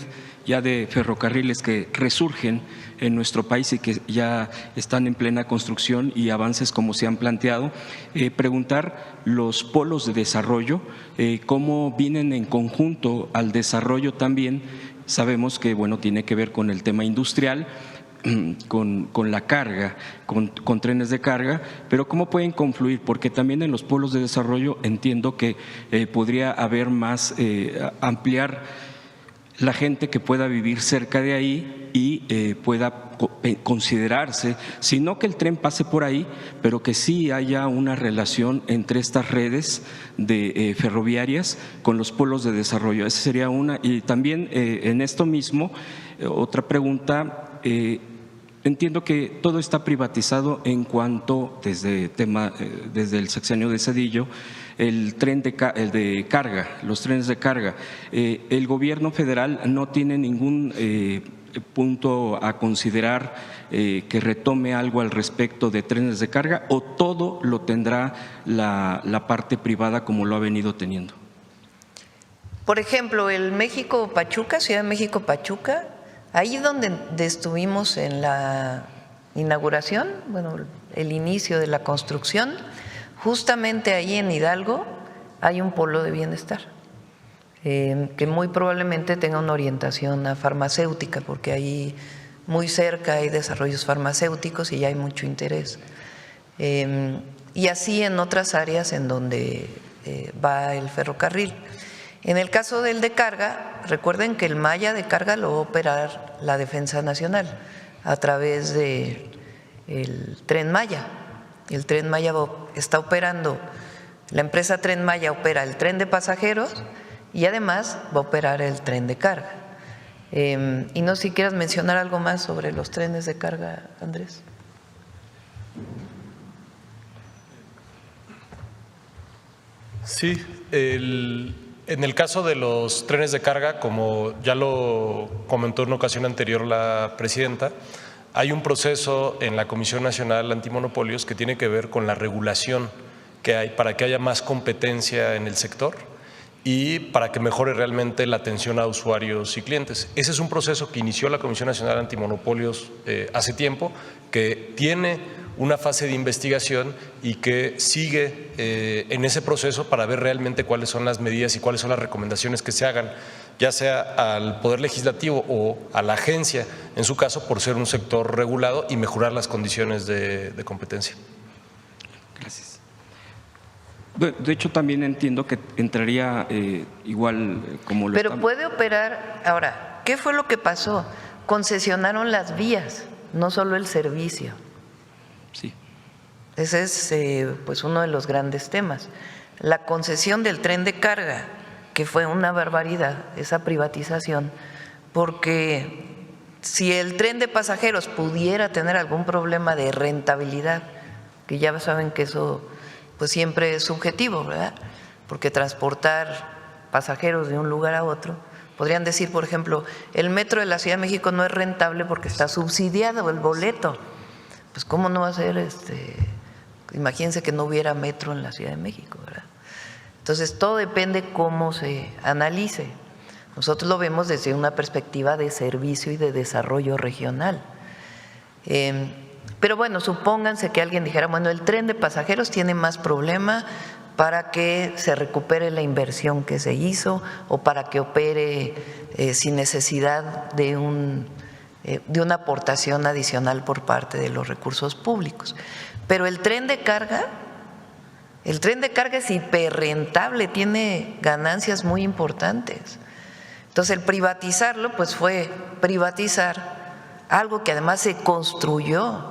ya de ferrocarriles que resurgen en nuestro país y que ya están en plena construcción y avances como se han planteado, preguntar los polos de desarrollo, cómo vienen en conjunto al desarrollo también. Sabemos que, bueno, tiene que ver con el tema industrial, con la carga, con trenes de carga, pero ¿cómo pueden confluir? Porque también en los polos de desarrollo entiendo que podría haber más, ampliar la gente que pueda vivir cerca de ahí y pueda considerarse, si no que el tren pase por ahí, pero que sí haya una relación entre estas redes de ferroviarias con los polos de desarrollo. Esa sería una. Y también en esto mismo, otra pregunta. Entiendo que todo está privatizado en cuanto, desde el sexenio de Zedillo, el de carga, los trenes de carga. El gobierno federal no tiene ningún punto a considerar que retome algo al respecto de trenes de carga, o todo lo tendrá la parte privada como lo ha venido teniendo. Por ejemplo, el México-Pachuca, Ciudad de México-Pachuca, ahí donde estuvimos en la inauguración, bueno, el inicio de la construcción, justamente ahí en Hidalgo hay un polo de bienestar, que muy probablemente tenga una orientación a farmacéutica, porque ahí muy cerca hay desarrollos farmacéuticos y ya hay mucho interés. Y así en otras áreas en donde va el ferrocarril. En el caso del de carga, recuerden que el malla de carga lo va a operar la Defensa Nacional a través del Tren Maya. El Tren Maya está operando, la empresa Tren Maya opera el tren de pasajeros y además va a operar el tren de carga. Y no sé si quieras mencionar algo más sobre los trenes de carga, Andrés. Sí, en el caso de los trenes de carga, como ya lo comentó en ocasión anterior la presidenta, hay un proceso en la Comisión Nacional Antimonopolios que tiene que ver con la regulación que hay para que haya más competencia en el sector y para que mejore realmente la atención a usuarios y clientes. Ese es un proceso que inició la Comisión Nacional Antimonopolios hace tiempo, que tiene una fase de investigación y que sigue en ese proceso para ver realmente cuáles son las medidas y cuáles son las recomendaciones que se hagan, ya sea al Poder Legislativo o a la agencia, en su caso, por ser un sector regulado y mejorar las condiciones de competencia. Gracias. De hecho, también entiendo que entraría igual como lo… Pero puede operar… Ahora, ¿qué fue lo que pasó? Concesionaron las vías, no solo el servicio. Sí. Ese es pues uno de los grandes temas. La concesión del tren de carga, que fue una barbaridad, esa privatización, porque si el tren de pasajeros pudiera tener algún problema de rentabilidad, que ya saben que eso pues siempre es subjetivo, ¿verdad? Porque transportar pasajeros de un lugar a otro Podrían decir, por ejemplo, el metro de la Ciudad de México no es rentable porque está subsidiado el boleto. Pues ¿cómo no va a ser? Imagínense que no hubiera metro en la Ciudad de México, ¿verdad? Entonces todo depende cómo se analice. Nosotros lo vemos desde una perspectiva de servicio y de desarrollo regional. Pero bueno, supónganse que alguien dijera, bueno, el tren de pasajeros tiene más problema para que se recupere la inversión que se hizo o para que opere sin necesidad de una aportación adicional por parte de los recursos públicos. Pero el tren de carga es hiperrentable, tiene ganancias muy importantes. Entonces, el privatizarlo, pues fue privatizar algo que además se construyó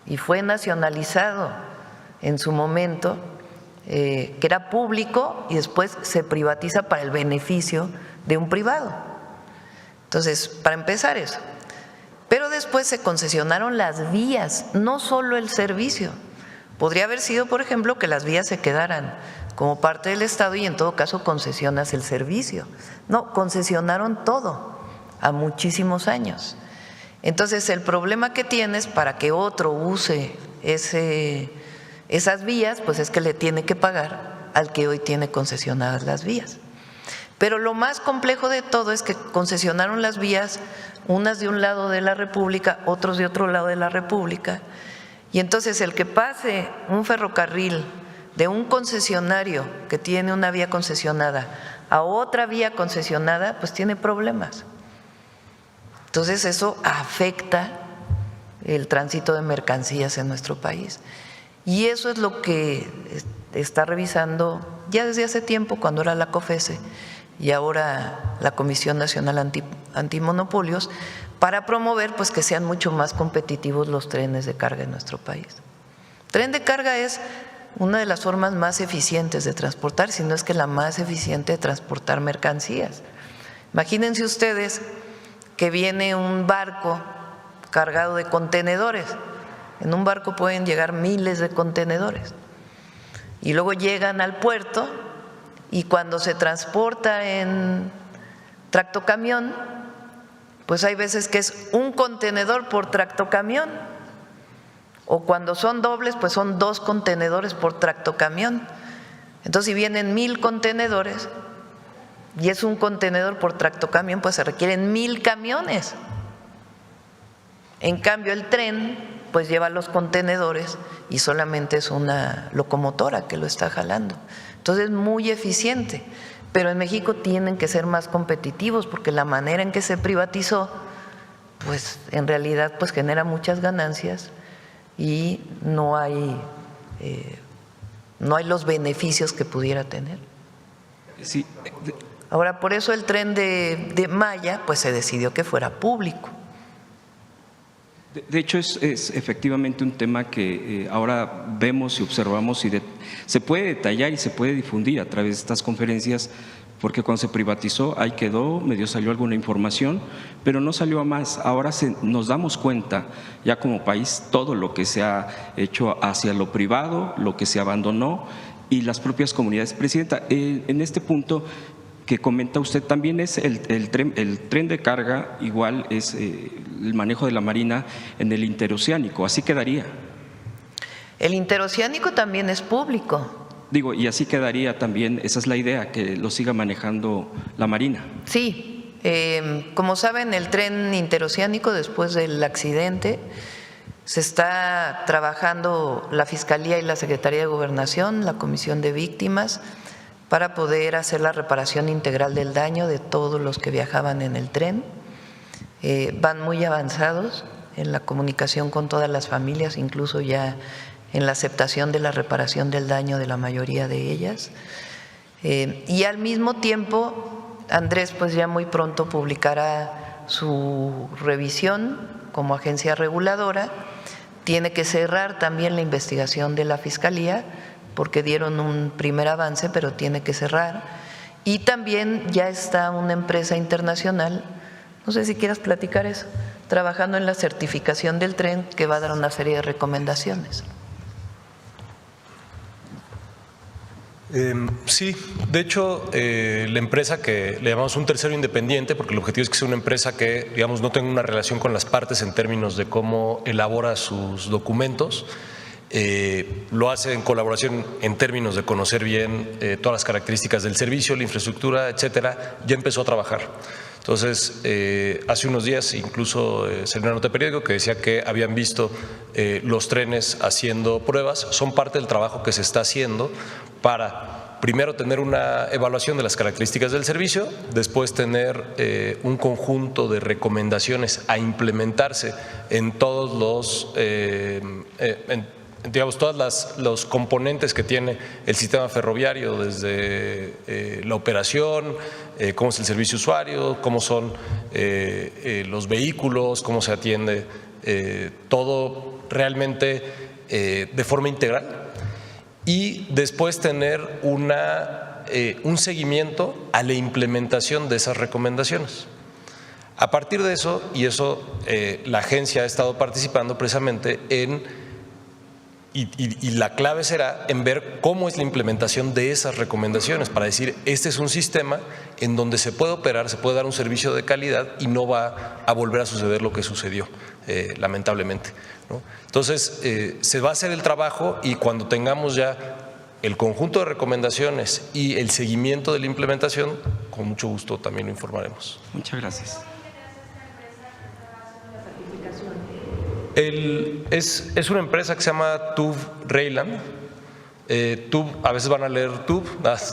y fue nacionalizado en su momento, que era público y después se privatiza para el beneficio de un privado. Entonces, para empezar eso. Pero después se concesionaron las vías, no solo el servicio. Podría haber sido, por ejemplo, que las vías se quedaran como parte del Estado y en todo caso concesionas el servicio. No, concesionaron todo a muchísimos años. Entonces, el problema que tienes para que otro use esas vías, pues es que le tiene que pagar al que hoy tiene concesionadas las vías. Pero lo más complejo de todo es que concesionaron las vías, unas de un lado de la República, otros de otro lado de la República, y entonces el que pase un ferrocarril de un concesionario que tiene una vía concesionada a otra vía concesionada, pues tiene problemas. Entonces eso afecta el tránsito de mercancías en nuestro país. Y eso es lo que está revisando ya desde hace tiempo, cuando era la COFESE y ahora la Comisión Nacional Antimonopolios, para promover pues que sean mucho más competitivos los trenes de carga en nuestro país. Tren de carga es una de las formas más eficientes de transportar, si no es que la más eficiente de transportar mercancías. Imagínense ustedes que viene un barco cargado de contenedores. En un barco pueden llegar miles de contenedores y luego llegan al puerto y cuando se transporta en tractocamión, pues hay veces que es un contenedor por tractocamión, o cuando son dobles, pues son 2 contenedores por tractocamión. Entonces, si vienen 1000 contenedores y es un contenedor por tractocamión, pues se requieren 1000 camiones. En cambio, el tren pues lleva los contenedores y solamente es una locomotora que lo está jalando. Entonces es muy eficiente, pero en México tienen que ser más competitivos porque la manera en que se privatizó pues en realidad pues genera muchas ganancias y no hay los beneficios que pudiera tener. Sí. Ahora, por eso el tren de Maya pues se decidió que fuera público. De hecho, es efectivamente un tema que ahora vemos y observamos y se puede detallar y se puede difundir a través de estas conferencias, porque cuando se privatizó ahí quedó, medio salió alguna información, pero no salió a más. Ahora nos damos cuenta ya como país todo lo que se ha hecho hacia lo privado, lo que se abandonó y las propias comunidades. Presidenta, en este punto que comenta usted, también es el tren de carga, igual es el manejo de la Marina en el interoceánico, así quedaría. El interoceánico también es público. Digo, y así quedaría también, esa es la idea, que lo siga manejando la Marina. Sí, como saben, el tren interoceánico después del accidente se está trabajando la Fiscalía y la Secretaría de Gobernación, la Comisión de Víctimas, para poder hacer la reparación integral del daño de todos los que viajaban en el tren. Van muy avanzados en la comunicación con todas las familias, incluso ya en la aceptación de la reparación del daño de la mayoría de ellas. Y al mismo tiempo, Andrés pues ya muy pronto publicará su revisión como agencia reguladora. Tiene que cerrar también la investigación de la Fiscalía, porque dieron un primer avance, pero tiene que cerrar. Y también ya está una empresa internacional, no sé si quieras platicar eso, trabajando en la certificación del tren, que va a dar una serie de recomendaciones. Sí, de hecho, la empresa que le llamamos un tercero independiente, porque el objetivo es que sea una empresa que, digamos, no tenga una relación con las partes en términos de cómo elabora sus documentos, lo hace en colaboración en términos de conocer bien todas las características del servicio, la infraestructura, etcétera, ya empezó a trabajar. Entonces, hace unos días incluso salió una nota de periódico que decía que habían visto los trenes haciendo pruebas. Son parte del trabajo que se está haciendo para primero tener una evaluación de las características del servicio, después tener un conjunto de recomendaciones a implementarse en todos los componentes que tiene el sistema ferroviario, desde la operación, cómo es el servicio usuario, cómo son los vehículos, cómo se atiende, todo realmente de forma integral. Y después tener un seguimiento a la implementación de esas recomendaciones. A partir de eso, la agencia ha estado participando precisamente y la clave será en ver cómo es la implementación de esas recomendaciones para decir, este es un sistema en donde se puede operar, se puede dar un servicio de calidad y no va a volver a suceder lo que sucedió, lamentablemente, ¿no? Entonces, se va a hacer el trabajo y cuando tengamos ya el conjunto de recomendaciones y el seguimiento de la implementación, con mucho gusto también lo informaremos. Muchas gracias. Es una empresa que se llama TÜV Rheinland. TÜV, a veces van a leer TÜV,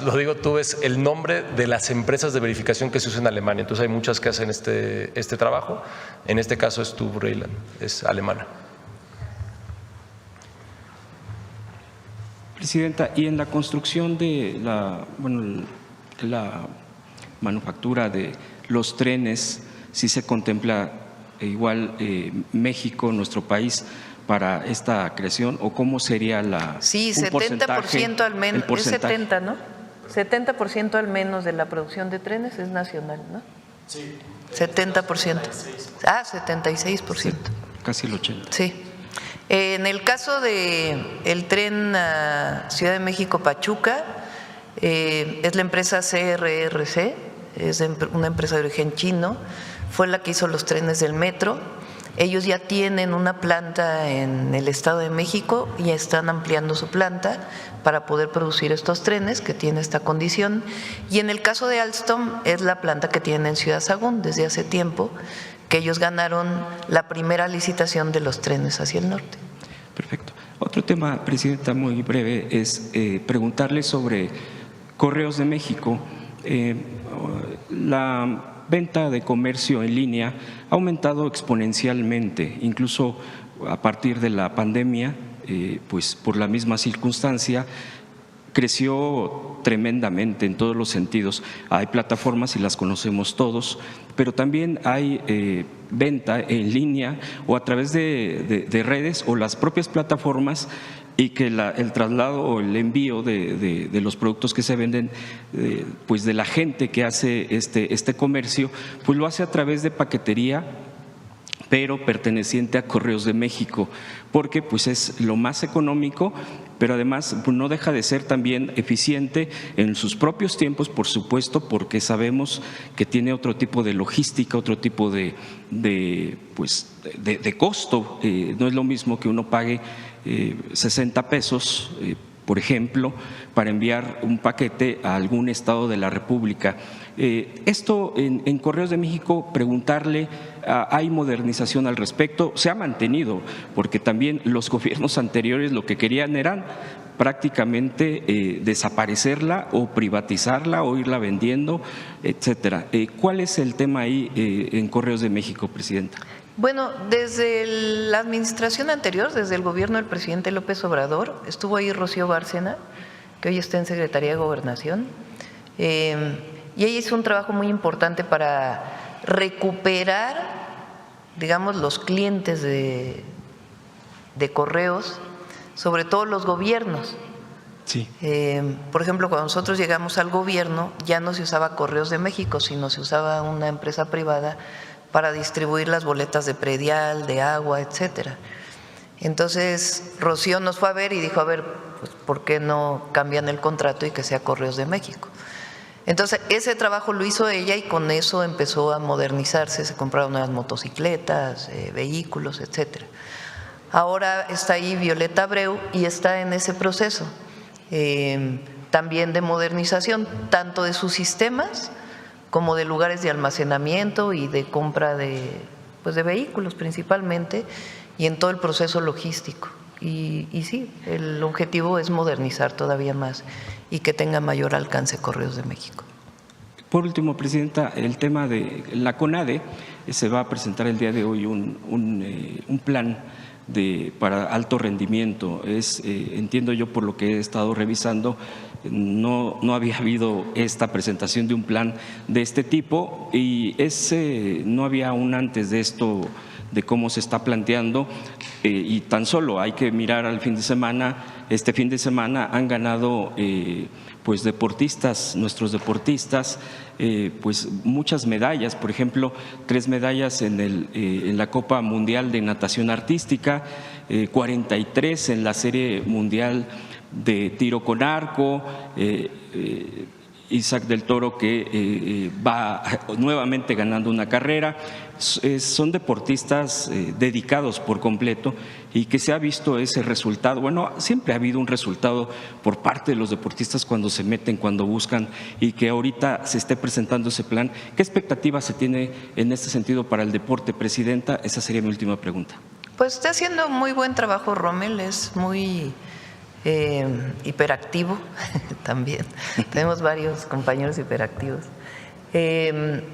lo digo, TÜV es el nombre de las empresas de verificación que se usan en Alemania. Entonces hay muchas que hacen este trabajo. En este caso es TÜV Rheinland, es alemana. Presidenta, y en la construcción de la manufactura de los trenes, ¿sí se contempla igual México, nuestro país, para esta creación, o cómo sería la Sí, un 70% al menos, es porcentaje? 70, ¿no? 70% al menos de la producción de trenes es nacional, ¿no? Sí. 70%. 76%. Casi el 80%. Sí. En el caso de el tren Ciudad de México-Pachuca, es la empresa CRRC, es una empresa de origen chino, fue la que hizo los trenes del metro. Ellos ya tienen una planta en el Estado de México y están ampliando su planta para poder producir estos trenes que tiene esta condición. Y en el caso de Alstom es la planta que tienen en Ciudad Sagún desde hace tiempo, que ellos ganaron la primera licitación de los trenes hacia el norte. Perfecto. Otro tema, Presidenta, muy breve, es preguntarle sobre Correos de México. La venta de comercio en línea ha aumentado exponencialmente, incluso a partir de la pandemia, pues por la misma circunstancia, creció tremendamente en todos los sentidos. Hay plataformas y las conocemos todos, pero también hay venta en línea o a través de redes o las propias plataformas, y que el traslado o el envío de los productos que se venden, pues de la gente que hace este comercio, pues lo hace a través de paquetería, pero perteneciente a Correos de México, porque pues es lo más económico, pero además pues no deja de ser también eficiente en sus propios tiempos, por supuesto, porque sabemos que tiene otro tipo de logística, otro tipo de costo. No es lo mismo que uno pague 60 pesos, por ejemplo, para enviar un paquete a algún estado de la República. Esto en Correos de México, preguntarle, ¿hay modernización al respecto? Se ha mantenido, porque también los gobiernos anteriores lo que querían eran prácticamente desaparecerla o privatizarla o irla vendiendo, etcétera. ¿Cuál es el tema ahí en Correos de México, Presidenta? Bueno, desde la administración anterior, desde el gobierno del presidente López Obrador, estuvo ahí Rocío Bárcena, que hoy está en Secretaría de Gobernación, y ella hizo un trabajo muy importante para recuperar, digamos, los clientes de correos, sobre todo los gobiernos. Sí. Por ejemplo, cuando nosotros llegamos al gobierno, ya no se usaba Correos de México, sino se usaba una empresa privada para distribuir las boletas de predial, de agua, etcétera. Entonces Rocío nos fue a ver y dijo, a ver, pues, ¿por qué no cambian el contrato y que sea Correos de México? Entonces ese trabajo lo hizo ella y con eso empezó a modernizarse, se compraron nuevas motocicletas, vehículos, etcétera. Ahora está ahí Violeta Abreu y está en ese proceso también de modernización, tanto de sus sistemas como de lugares de almacenamiento y de compra de vehículos principalmente, y en todo el proceso logístico. Y sí, el objetivo es modernizar todavía más y que tenga mayor alcance Correos de México. Por último, Presidenta, el tema de la CONADE, se va a presentar el día de hoy un plan para alto rendimiento. Entiendo yo, por lo que he estado revisando, no había habido esta presentación de un plan de este tipo y no había aún antes de esto, de cómo se está planteando, y tan solo hay que mirar al fin de semana. Este fin de semana han ganado pues nuestros deportistas, pues muchas medallas, por ejemplo, 3 medallas en la Copa Mundial de Natación Artística, 43 en la Serie Mundial de Tiro con Arco, Isaac del Toro que va nuevamente ganando una carrera. Son deportistas dedicados por completo y que se ha visto ese resultado. Bueno, siempre ha habido un resultado por parte de los deportistas cuando se meten, cuando buscan, y que ahorita se esté presentando ese plan. ¿Qué expectativa se tiene en este sentido para el deporte, Presidenta? Esa sería mi última pregunta. Pues está haciendo muy buen trabajo Rommel, es muy hiperactivo también. Tenemos varios compañeros hiperactivos. Él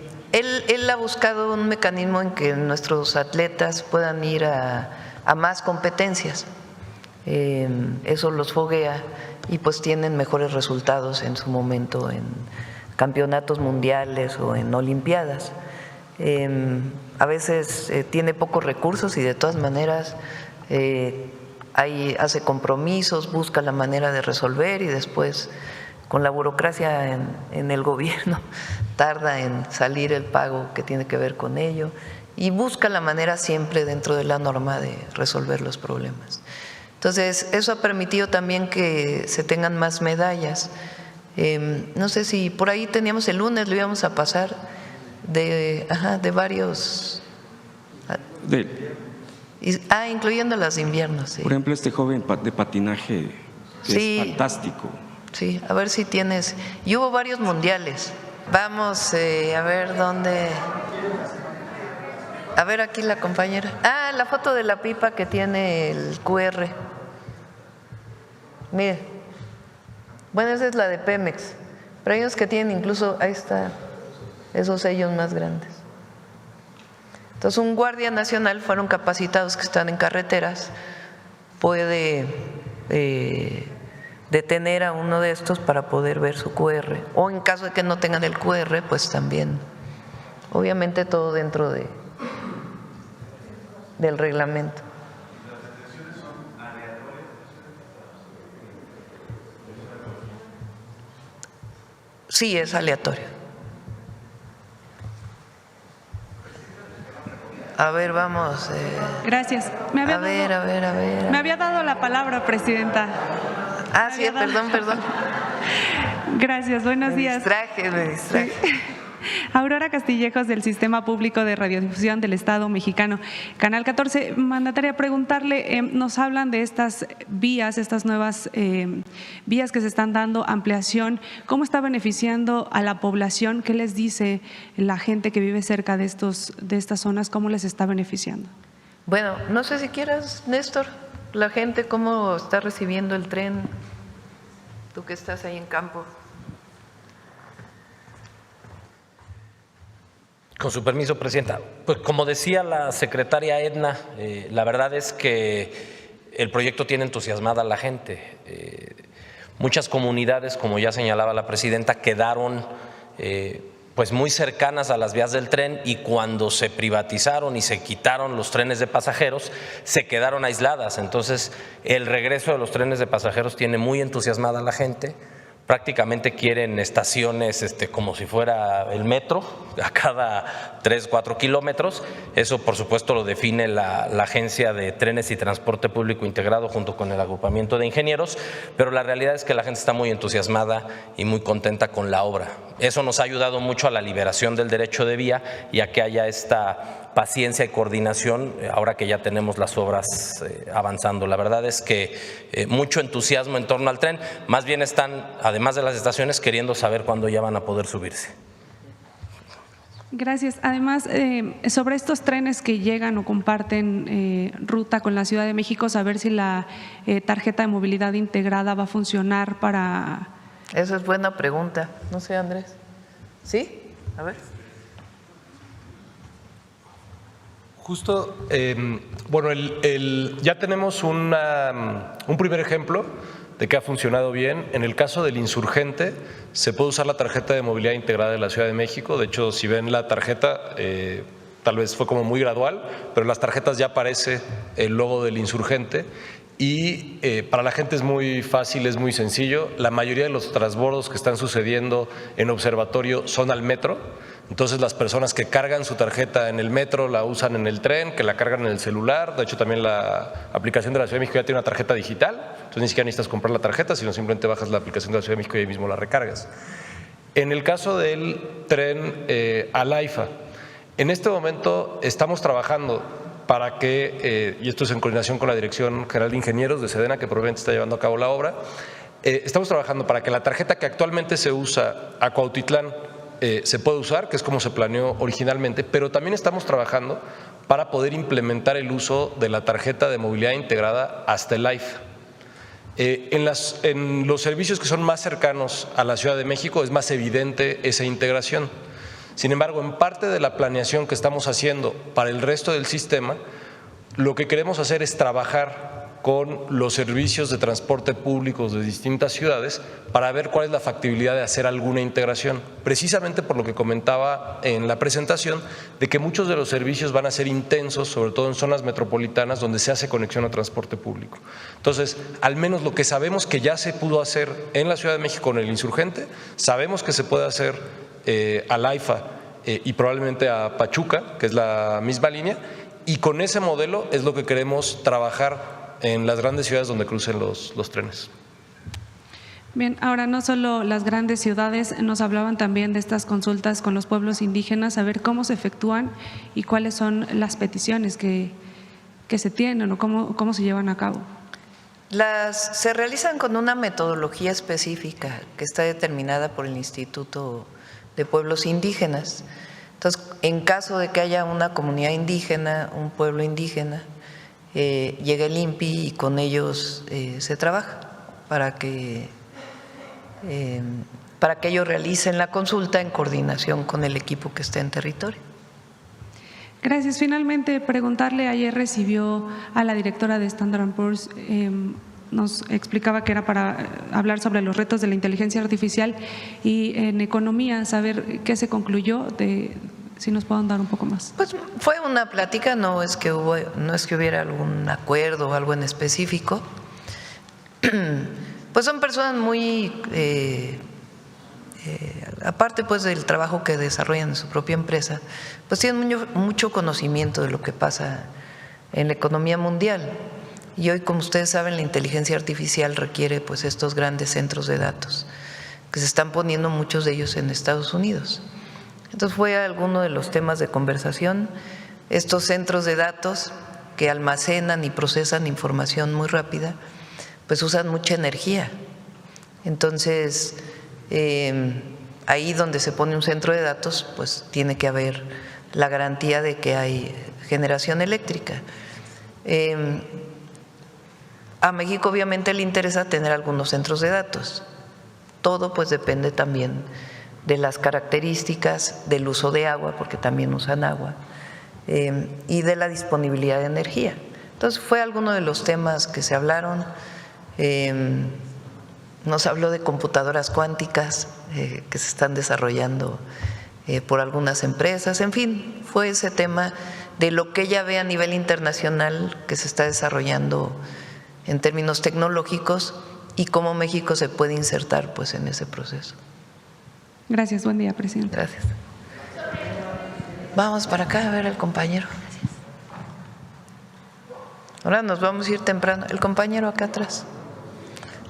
ha buscado un mecanismo en que nuestros atletas puedan ir a más competencias. Eso los foguea y pues tienen mejores resultados en su momento en campeonatos mundiales o en olimpiadas. A veces tiene pocos recursos y de todas maneras hace compromisos, busca la manera de resolver y después con la burocracia en el gobierno tarda en salir el pago que tiene que ver con ello y busca la manera siempre dentro de la norma de resolver los problemas. Entonces eso ha permitido también que se tengan más medallas. No sé si por ahí teníamos el lunes, lo íbamos a pasar de varios… incluyendo las de invierno, sí. Por ejemplo, este joven de patinaje sí, es fantástico. Sí, a ver si tienes… Y hubo varios mundiales. Vamos a ver dónde… A ver aquí la compañera. La foto de la pipa que tiene el QR. Mire. Bueno, esa es la de Pemex. Pero hay unos que tienen incluso, ahí está, esos sellos más grandes. Entonces, un guardia nacional, fueron capacitados que están en carreteras, puede detener a uno de estos para poder ver su QR. O en caso de que no tengan el QR, pues también. Obviamente todo dentro del reglamento. ¿Las detenciones son aleatorias? Sí, es aleatorio. A ver, vamos. Gracias. Me había dado la palabra, Presidenta. Sí, perdón. Gracias, buenos días. Me distraje. Sí. Aurora Castillejos, del Sistema Público de Radiodifusión del Estado Mexicano, Canal 14. Mandataria, preguntarle, nos hablan de estas vías, estas nuevas vías que se están dando, ampliación. ¿Cómo está beneficiando a la población? ¿Qué les dice la gente que vive cerca de estas zonas? ¿Cómo les está beneficiando? Bueno, no sé si quieras, Néstor, la gente cómo está recibiendo el tren, tú que estás ahí en campo. Con su permiso, Presidenta. Pues como decía la secretaria Edna, la verdad es que el proyecto tiene entusiasmada a la gente. Muchas comunidades, como ya señalaba la Presidenta, quedaron pues muy cercanas a las vías del tren y cuando se privatizaron y se quitaron los trenes de pasajeros, se quedaron aisladas. Entonces, el regreso de los trenes de pasajeros tiene muy entusiasmada a la gente. prácticamente quieren estaciones como si fuera el metro, a cada 3, 4 kilómetros. Eso, por supuesto, lo define la Agencia de Trenes y Transporte Público Integrado junto con el agrupamiento de ingenieros, pero la realidad es que la gente está muy entusiasmada y muy contenta con la obra. Eso nos ha ayudado mucho a la liberación del derecho de vía y a que haya esta paciencia y coordinación ahora que ya tenemos las obras avanzando. La verdad es que mucho entusiasmo en torno al tren, más bien están, además de las estaciones, queriendo saber cuándo ya van a poder subirse. Gracias. Además, sobre estos trenes que llegan o comparten ruta con la Ciudad de México, saber si la tarjeta de movilidad integrada va a funcionar para… Esa es buena pregunta. No sé, Andrés. ¿Sí? A ver. Justo, bueno, ya tenemos un primer ejemplo de que ha funcionado bien. En el caso del Insurgente, se puede usar la tarjeta de movilidad integrada de la Ciudad de México. De hecho, si ven la tarjeta, tal vez fue como muy gradual, pero en las tarjetas ya aparece el logo del Insurgente. Y para la gente es muy fácil, es muy sencillo. La mayoría de los transbordos que están sucediendo en Observatorio son al metro. Entonces las personas que cargan su tarjeta en el metro la usan en el tren, que la cargan en el celular. De hecho, también la aplicación de la Ciudad de México ya tiene una tarjeta digital. Entonces ni siquiera necesitas comprar la tarjeta, sino simplemente bajas la aplicación de la Ciudad de México y ahí mismo la recargas. En el caso del tren al AIFA, en este momento estamos trabajando para que, y esto es en coordinación con la Dirección General de Ingenieros de SEDENA, que probablemente está llevando a cabo la obra, estamos trabajando para que la tarjeta que actualmente se usa a Cuautitlán se pueda usar, que es como se planeó originalmente, pero también estamos trabajando para poder implementar el uso de la tarjeta de movilidad integrada hasta el AIFA. En los servicios que son más cercanos a la Ciudad de México es más evidente esa integración. Sin embargo, en parte de la planeación que estamos haciendo para el resto del sistema, lo que queremos hacer es trabajar con los servicios de transporte públicos de distintas ciudades para ver cuál es la factibilidad de hacer alguna integración, precisamente por lo que comentaba en la presentación, de que muchos de los servicios van a ser intensos, sobre todo en zonas metropolitanas donde se hace conexión a transporte público. Entonces, al menos lo que sabemos que ya se pudo hacer en la Ciudad de México con el Insurgente, sabemos que se puede hacer al AIFA y probablemente a Pachuca, que es la misma línea, y con ese modelo es lo que queremos trabajar en las grandes ciudades donde crucen los trenes. Bien, ahora no solo las grandes ciudades, nos hablaban también de estas consultas con los pueblos indígenas, a ver cómo se efectúan y cuáles son las peticiones que se tienen o cómo se llevan a cabo. Se realizan con una metodología específica que está determinada por el Instituto de Pueblos Indígenas. Entonces, en caso de que haya una comunidad indígena, un pueblo indígena, llega el INPI y con ellos se trabaja para que ellos realicen la consulta en coordinación con el equipo que esté en territorio. Gracias. Finalmente, preguntarle, ayer recibió a la directora de Standard & Poor's, nos explicaba que era para hablar sobre los retos de la inteligencia artificial y en economía, saber qué se concluyó, si nos pueden dar un poco más. Pues fue una plática, no es que hubiera algún acuerdo o algo en específico. Pues son personas muy, aparte pues del trabajo que desarrollan en su propia empresa, pues tienen mucho conocimiento de lo que pasa en la economía mundial. Y hoy, como ustedes saben, la inteligencia artificial requiere pues estos grandes centros de datos, que se están poniendo muchos de ellos en Estados Unidos. Entonces fue alguno de los temas de conversación, estos centros de datos que almacenan y procesan información muy rápida, pues usan mucha energía. Entonces, ahí donde se pone un centro de datos, pues tiene que haber la garantía de que hay generación eléctrica. A México obviamente le interesa tener algunos centros de datos. Todo pues depende también de las características del uso de agua, porque también usan agua, y de la disponibilidad de energía. Entonces fue alguno de los temas que se hablaron. Nos habló de computadoras cuánticas que se están desarrollando por algunas empresas. En fin, fue ese tema de lo que ella ve a nivel internacional que se está desarrollando en términos tecnológicos y cómo México se puede insertar pues en ese proceso. Gracias, buen día, presidente. Gracias. Vamos para acá a ver al compañero. Ahora nos vamos a ir temprano. El compañero acá atrás.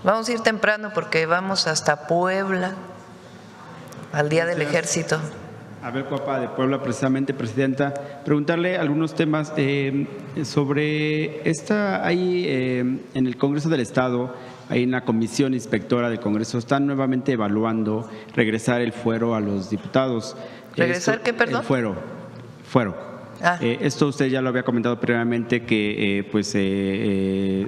Vamos a ir temprano porque vamos hasta Puebla, al Día del Ejército. Abel Cuapa de Puebla, precisamente, presidenta. Preguntarle algunos temas sobre en el Congreso del Estado, hay una comisión inspectora del Congreso, están nuevamente evaluando regresar el fuero a los diputados. ¿Regresar qué, perdón? El fuero. Esto usted ya lo había comentado previamente que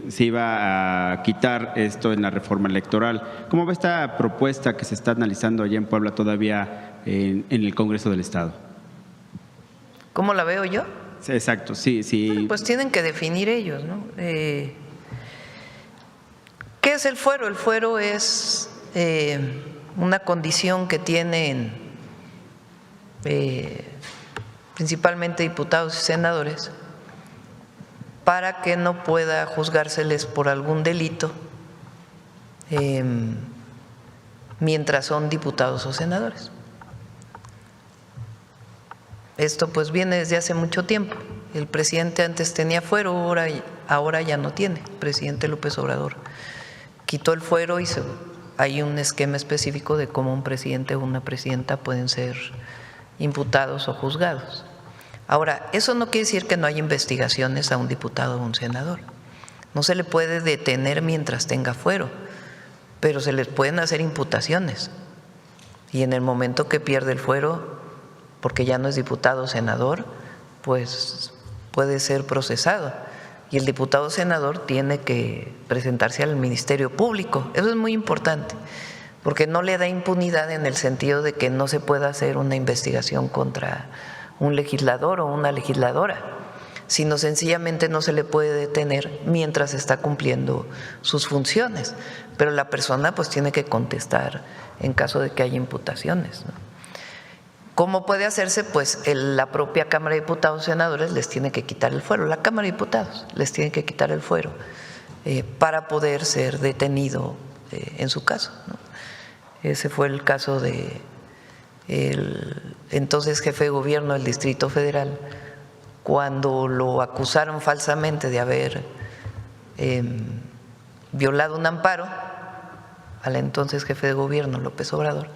se iba a quitar esto en la reforma electoral. ¿Cómo va esta propuesta que se está analizando allá en Puebla todavía en el Congreso del Estado? ¿Cómo la veo yo? Sí, exacto, sí. Bueno, pues tienen que definir ellos, ¿no? ¿Qué es el fuero? El fuero es una condición que tienen principalmente diputados y senadores para que no pueda juzgárseles por algún delito mientras son diputados o senadores. Esto pues viene desde hace mucho tiempo. El presidente antes tenía fuero, ahora ya no tiene. El presidente López Obrador quitó el fuero y hay un esquema específico de cómo un presidente o una presidenta pueden ser imputados o juzgados. Ahora, eso no quiere decir que no haya investigaciones a un diputado o un senador. No se le puede detener mientras tenga fuero, pero se les pueden hacer imputaciones. Y en el momento que pierde el fuero, porque ya no es diputado o senador, pues puede ser procesado. Y el diputado o senador tiene que presentarse al Ministerio Público. Eso es muy importante, porque no le da impunidad en el sentido de que no se pueda hacer una investigación contra un legislador o una legisladora, sino sencillamente no se le puede detener mientras está cumpliendo sus funciones. Pero la persona pues tiene que contestar en caso de que haya imputaciones, ¿no? ¿Cómo puede hacerse? Pues la propia Cámara de Diputados y Senadores les tiene que quitar el fuero, la Cámara de Diputados les tiene que quitar el fuero para poder ser detenido en su caso, ¿no? Ese fue el caso de el entonces jefe de gobierno del Distrito Federal, cuando lo acusaron falsamente de haber violado un amparo al entonces jefe de gobierno López Obrador,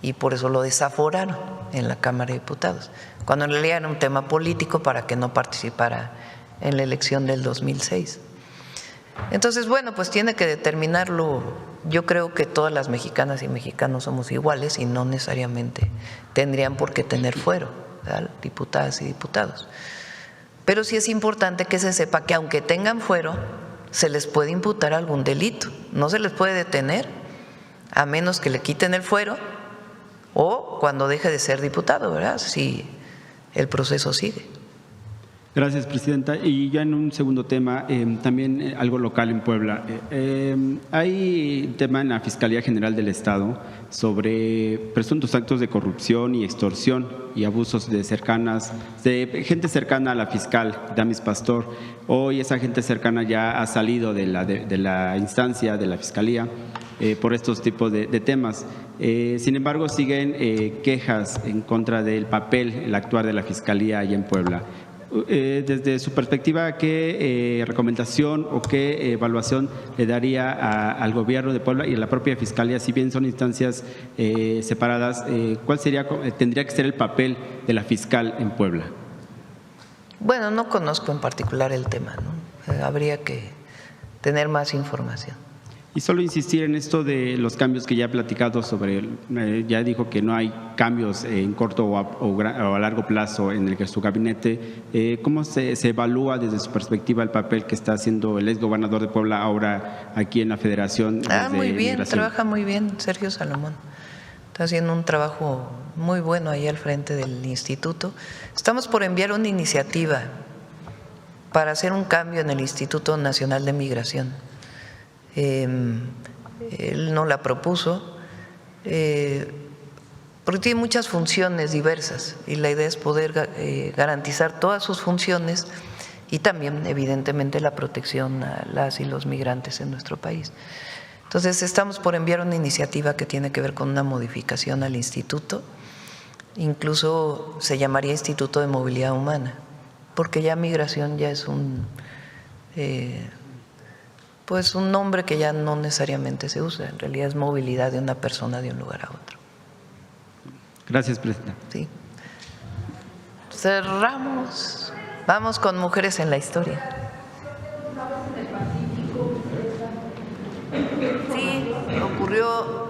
y por eso lo desaforaron en la Cámara de Diputados, cuando en realidad era un tema político para que no participara en la elección del 2006. Entonces, bueno, pues tiene que determinarlo. Yo creo que todas las mexicanas y mexicanos somos iguales y no necesariamente tendrían por qué tener fuero, ¿verdad?, diputadas y diputados. Pero sí es importante que se sepa que aunque tengan fuero, se les puede imputar algún delito. No se les puede detener a menos que le quiten el fuero o cuando deje de ser diputado, ¿verdad?, si el proceso sigue. Gracias, presidenta. Y ya en un segundo tema, también algo local en Puebla. Hay un tema en la Fiscalía General del Estado sobre presuntos actos de corrupción y extorsión y abusos de gente cercana a la fiscal, Damis Pastor. Hoy esa gente cercana ya ha salido de la instancia de la Fiscalía por estos tipos de temas. Sin embargo, siguen quejas en contra del papel, el actuar de la Fiscalía allá en Puebla. Desde su perspectiva, ¿qué recomendación o qué evaluación le daría al gobierno de Puebla y a la propia Fiscalía, si bien son instancias separadas, cuál tendría que ser el papel de la fiscal en Puebla? Bueno, no conozco en particular el tema, ¿no? Habría que tener más información. Y solo insistir en esto de los cambios que ya ha platicado sobre, ya dijo que no hay cambios en corto o a largo plazo en su gabinete. ¿Cómo se evalúa desde su perspectiva el papel que está haciendo el exgobernador de Puebla ahora aquí en la Federación? Muy bien, trabaja muy bien Sergio Salomón. Está haciendo un trabajo muy bueno ahí al frente del instituto. Estamos por enviar una iniciativa para hacer un cambio en el Instituto Nacional de Migración. Él no la propuso porque tiene muchas funciones diversas y la idea es poder garantizar todas sus funciones y también evidentemente la protección a las y los migrantes en nuestro país. Entonces, estamos por enviar una iniciativa que tiene que ver con una modificación al instituto. Incluso se llamaría Instituto de Movilidad Humana, porque ya migración ya es pues un nombre que ya no necesariamente se usa. En realidad es movilidad de una persona de un lugar a otro. Gracias, Presidenta. Sí. Cerramos. Vamos con mujeres en la historia. Sí, ocurrió